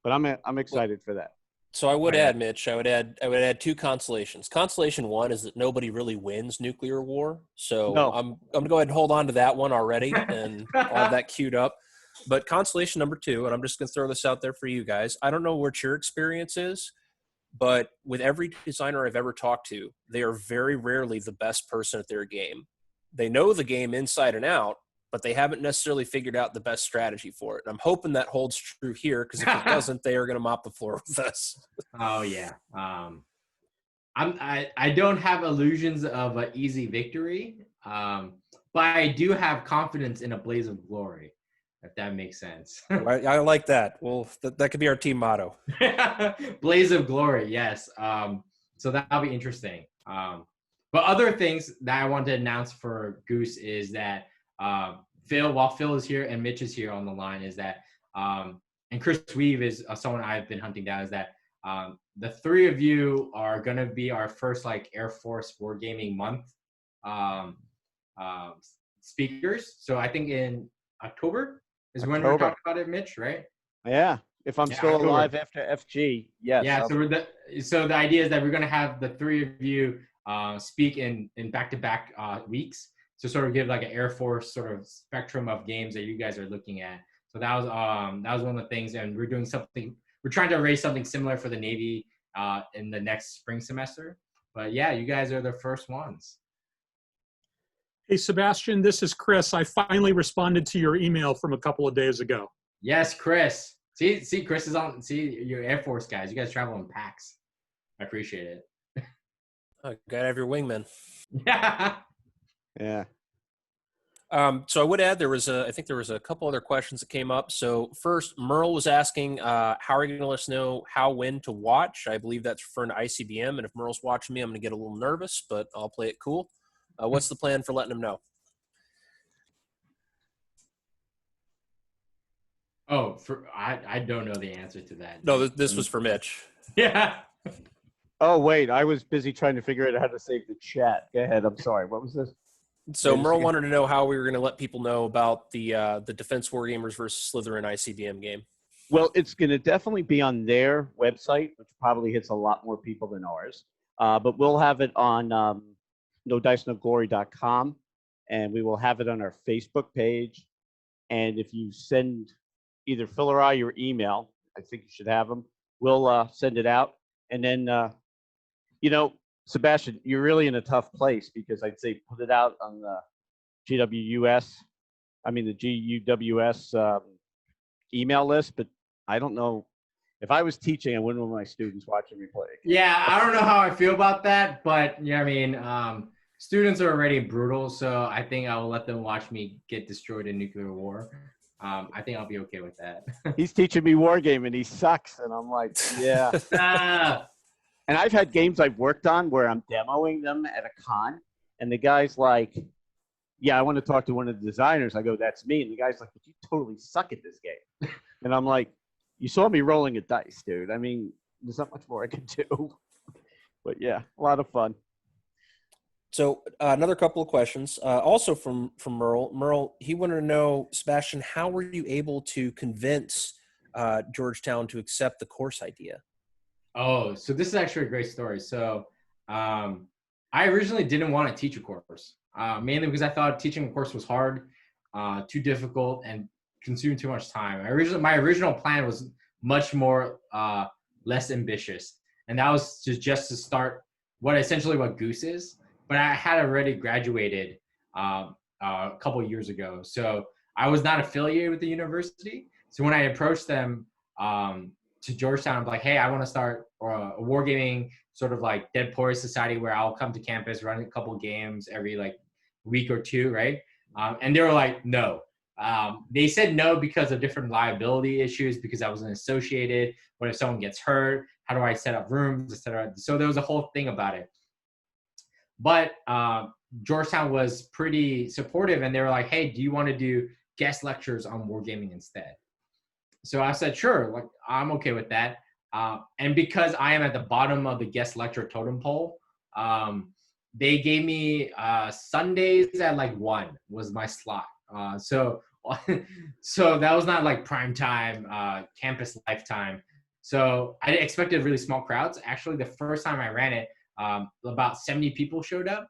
But I'm excited for that. So I would add, Mitch, I would add two consolations. Consolation one is that nobody really wins nuclear war. So No. I'm going to go ahead and hold on to that one already, and I'll have that queued up. But consolation number two, and I'm just going to throw this out there for you guys. I don't know what your experience is, but with every designer I've ever talked to, they are very rarely the best person at their game. They know the game inside and out, but they haven't necessarily figured out the best strategy for it. And I'm hoping that holds true here, because if it doesn't, they are going to mop the floor with us. Oh yeah. I don't have illusions of an easy victory, but I do have confidence in a blaze of glory, if that makes sense. I like that. Well, that could be our team motto. Blaze of glory, yes. So that'll be interesting. But other things that I want to announce for GUWS is that while Phil is here and Mitch is here on the line, is that and Chris Weave is someone I've been hunting down, is that the three of you are going to be our first like Air Force Wargaming month speakers. So I think in October is when we're talking about it, Mitch, right? Yeah. If I'm still October. alive after FG, yes. Yeah. So the idea is that we're going to have the three of you speak in back-to-back weeks to sort of give like an Air Force sort of spectrum of games that you guys are looking at. So that was one of the things, and we're doing something. We're trying to raise something similar for the Navy in the next spring semester. But yeah, you guys are the first ones. Hey, Sebastian, this is Chris. I finally responded to your email from a couple of days ago. Yes, Chris. See, Chris is on. See, you're Air Force guys. You guys travel in packs. I appreciate it. Gotta have your wingman. Yeah. Yeah. So I would add I think there was a couple other questions that came up. So first, Merle was asking, how are you going to let us know when to watch? I believe that's referring to ICBM. And if Merle's watching me, I'm going to get a little nervous, but I'll play it cool. What's the plan for letting him know? Oh, I don't know the answer to that. No, this was for Mitch. Yeah. Oh, wait. I was busy trying to figure out how to save the chat. Go ahead. I'm sorry. What was this? So Wait a Merle second. wanted to know how we were going to let people know about the Defense Wargamers versus Slytherin ICBM game. Well, it's going to definitely be on their website, which probably hits a lot more people than ours. But we'll have it on NoDiceNoGlory.com, and we will have it on our Facebook page. And if you send either Phil or I your email, I think you should have them, we'll send it out. And then, Sebastian, you're really in a tough place, because I'd say put it out on the GUWS email list, but I don't know. If I was teaching, I wouldn't want my students watching me play. Yeah, I don't know how I feel about that, but yeah, I mean, students are already brutal, so I think I will let them watch me get destroyed in nuclear war. I think I'll be okay with that. He's teaching me Wargame, and he sucks, and I'm like, yeah. And I've had games I've worked on where I'm demoing them at a con, and the guy's like, yeah, I want to talk to one of the designers. I go, that's me. And the guy's like, but you totally suck at this game. And I'm like, you saw me rolling a dice, dude. I mean, there's not much more I can do. But yeah, a lot of fun. So another couple of questions, also from Merle. Merle, he wanted to know, Sebastian, how were you able to convince Georgetown to accept the course idea? Oh, so this is actually a great story. So I originally didn't want to teach a course, mainly because I thought teaching a course was hard, too difficult, and consumed too much time. My original plan was much more less ambitious, and that was just to start what GUWS is. But I had already graduated a couple of years ago, so I was not affiliated with the university. So when I approached them to Georgetown, I'm like, hey, I want to start a wargaming sort of like Dead Poets Society where I'll come to campus, run a couple of games every like week or two, right? And they were like, no. They said no because of different liability issues, because I wasn't associated. What if someone gets hurt? How do I set up rooms, etc.? So there was a whole thing about it. But Georgetown was pretty supportive, and they were like, hey, do you want to do guest lectures on wargaming instead? So I said, sure, like I'm okay with that. And because I am at the bottom of the guest lecture totem pole, they gave me Sundays at like 1 was my slot. So that was not like prime time, campus lifetime. So I expected really small crowds. Actually, the first time I ran it, about 70 people showed up.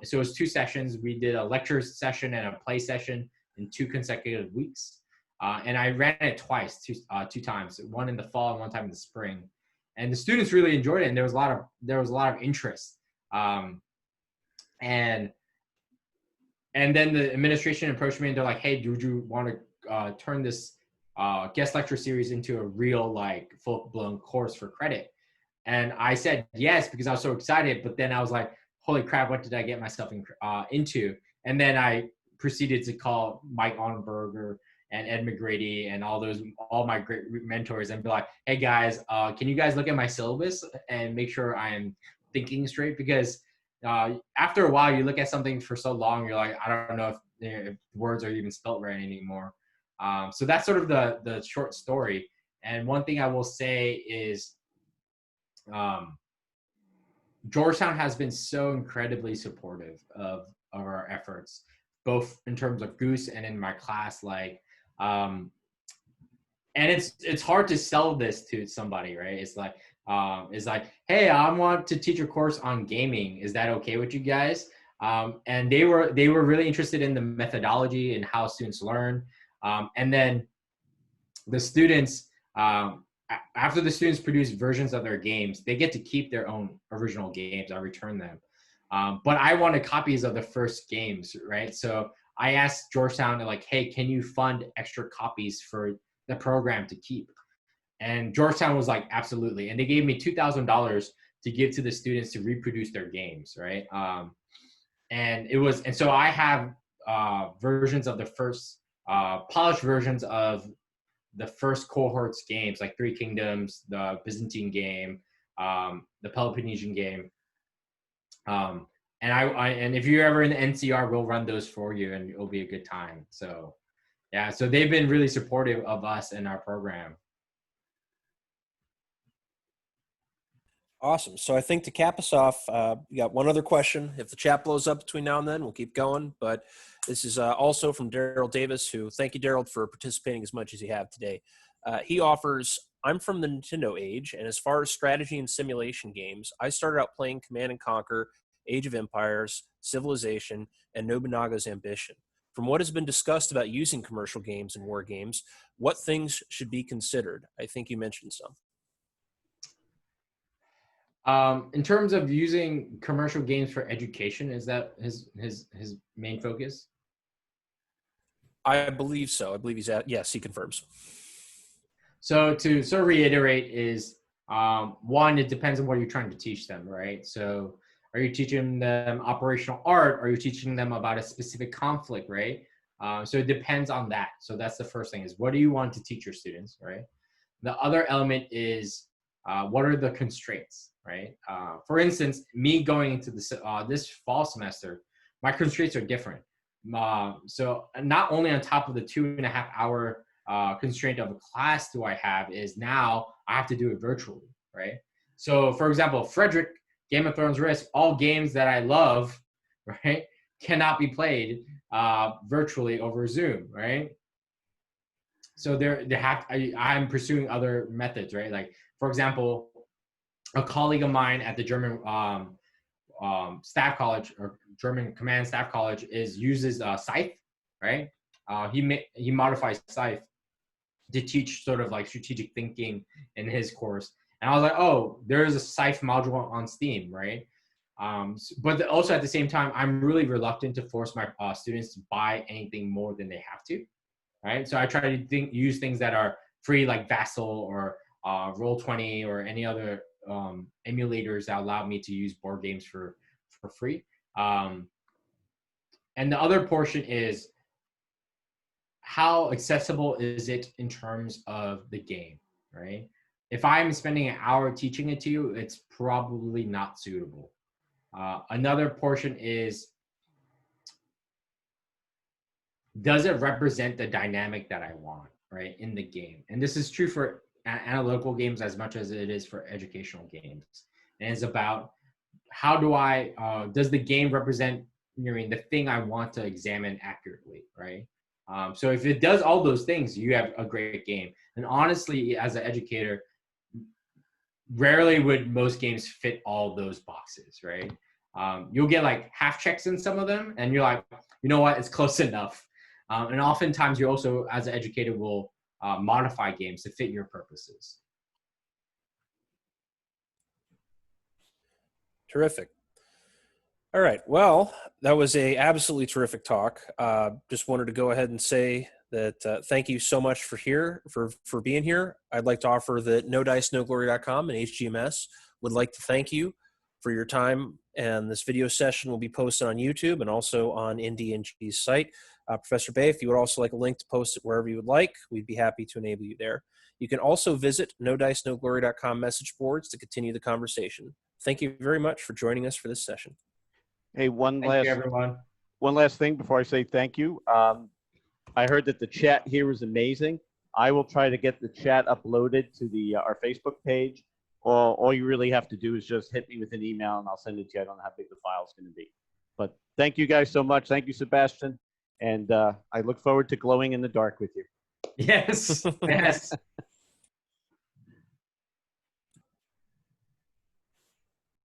So it was 2 sessions. We did a lecture session and a play session in 2 consecutive weeks. And I ran it twice, two times, one in the fall and one time in the spring. And the students really enjoyed it, and there was a lot of interest. And and then the administration approached me and they're like, hey, would you want to turn this guest lecture series into a real like full-blown course for credit? And I said yes because I was so excited, but then I was like, holy crap, what did I get myself into? And then I proceeded to call Mike Onberger and Ed McGrady and all my great mentors and be like, hey guys, can you guys look at my syllabus and make sure I'm thinking straight? Because after a while, you look at something for so long, you're like, I don't know if words are even spelled right anymore. So that's sort of the short story. And one thing I will say is Georgetown has been so incredibly supportive of our efforts, both in terms of GUWS and in my class. Like, and it's hard to sell this to somebody, right? It's like, hey, I want to teach a course on gaming. Is that okay with you guys? And they were really interested in the methodology and how students learn. And then the students, after the students produce versions of their games, they get to keep their own original games. I return them. But I wanted copies of the first games, right? So I asked Georgetown, like, hey, can you fund extra copies for the program to keep? And Georgetown was like, absolutely. And they gave me $2,000 to give to the students to reproduce their games, right? And so I have versions of the first, polished versions of the first cohort's games, like Three Kingdoms, the Byzantine game, the Peloponnesian game. And if you're ever in the NCR, we'll run those for you and it'll be a good time. So yeah, so they've been really supportive of us and our program. Awesome. So I think to cap us off, we got one other question. If the chat blows up between now and then, we'll keep going. But this is also from Daryl Davis, who, thank you, Daryl, for participating as much as you have today. He offers, I'm from the Nintendo age, and as far as strategy and simulation games, I started out playing Command & Conquer, Age of Empires, Civilization, and Nobunaga's Ambition. From what has been discussed about using commercial games and war games, what things should be considered? I think you mentioned some. In terms of using commercial games for education, is that his main focus? I believe so. I believe yes, he confirms. So to sort of reiterate is, one, it depends on what you're trying to teach them, right? So are you teaching them operational art? Are you teaching them about a specific conflict, right? So it depends on that. So that's the first thing is, what do you want to teach your students, right? The other element is, what are the constraints, right? For instance, me going into this fall semester, my constraints are different. So not only on top of the 2.5 hour constraint of a class do I have, is now I have to do it virtually, right? So for example, Frederick, Game of Thrones Risk, all games that I love, right, cannot be played virtually over Zoom, right? So I'm pursuing other methods, right? Like, for example, a colleague of mine at the German staff college, or German command staff college, uses Scythe, right? He modifies Scythe to teach sort of like strategic thinking in his course. And I was like, oh, there's a Scythe module on Steam, right? But also at the same time, I'm really reluctant to force my students to buy anything more than they have to, right? So I try to use things that are free, like Vassal or Roll20 or any other emulators that allow me to use board games for free. And the other portion is, how accessible is it in terms of the game, right? If I'm spending an hour teaching it to you, it's probably not suitable. Another portion is, does it represent the dynamic that I want, right, in the game? And this is true for analytical games as much as it is for educational games. And it's about, how do does the game represent, the thing I want to examine accurately, right? So if it does all those things, you have a great game. And honestly, as an educator, rarely would most games fit all those boxes, right? You'll get like half checks in some of them, and you're like, you know what, it's close enough. And oftentimes you also, as an educator, will modify games to fit your purposes. Terrific. All right. Well, that was a absolutely terrific talk. Just wanted to go ahead and say that thank you so much for being here. I'd like to offer that NoDiceNoGlory.com and HGMS would like to thank you for your time. And this video session will be posted on YouTube and also on NDNG's site. Professor Bay, if you would also like a link to post it wherever you would like, we'd be happy to enable you there. You can also visit NoDiceNoGlory.com message boards to continue the conversation. Thank you very much for joining us for this session. Hey, Thank you, everyone. one last thing before I say thank you. I heard that the chat here is amazing. I will try to get the chat uploaded to our Facebook page. All you really have to do is just hit me with an email and I'll send it to you. I don't know how big the file is going to be. But thank you guys so much. Thank you, Sebastian. And I look forward to glowing in the dark with you. Yes. Yes.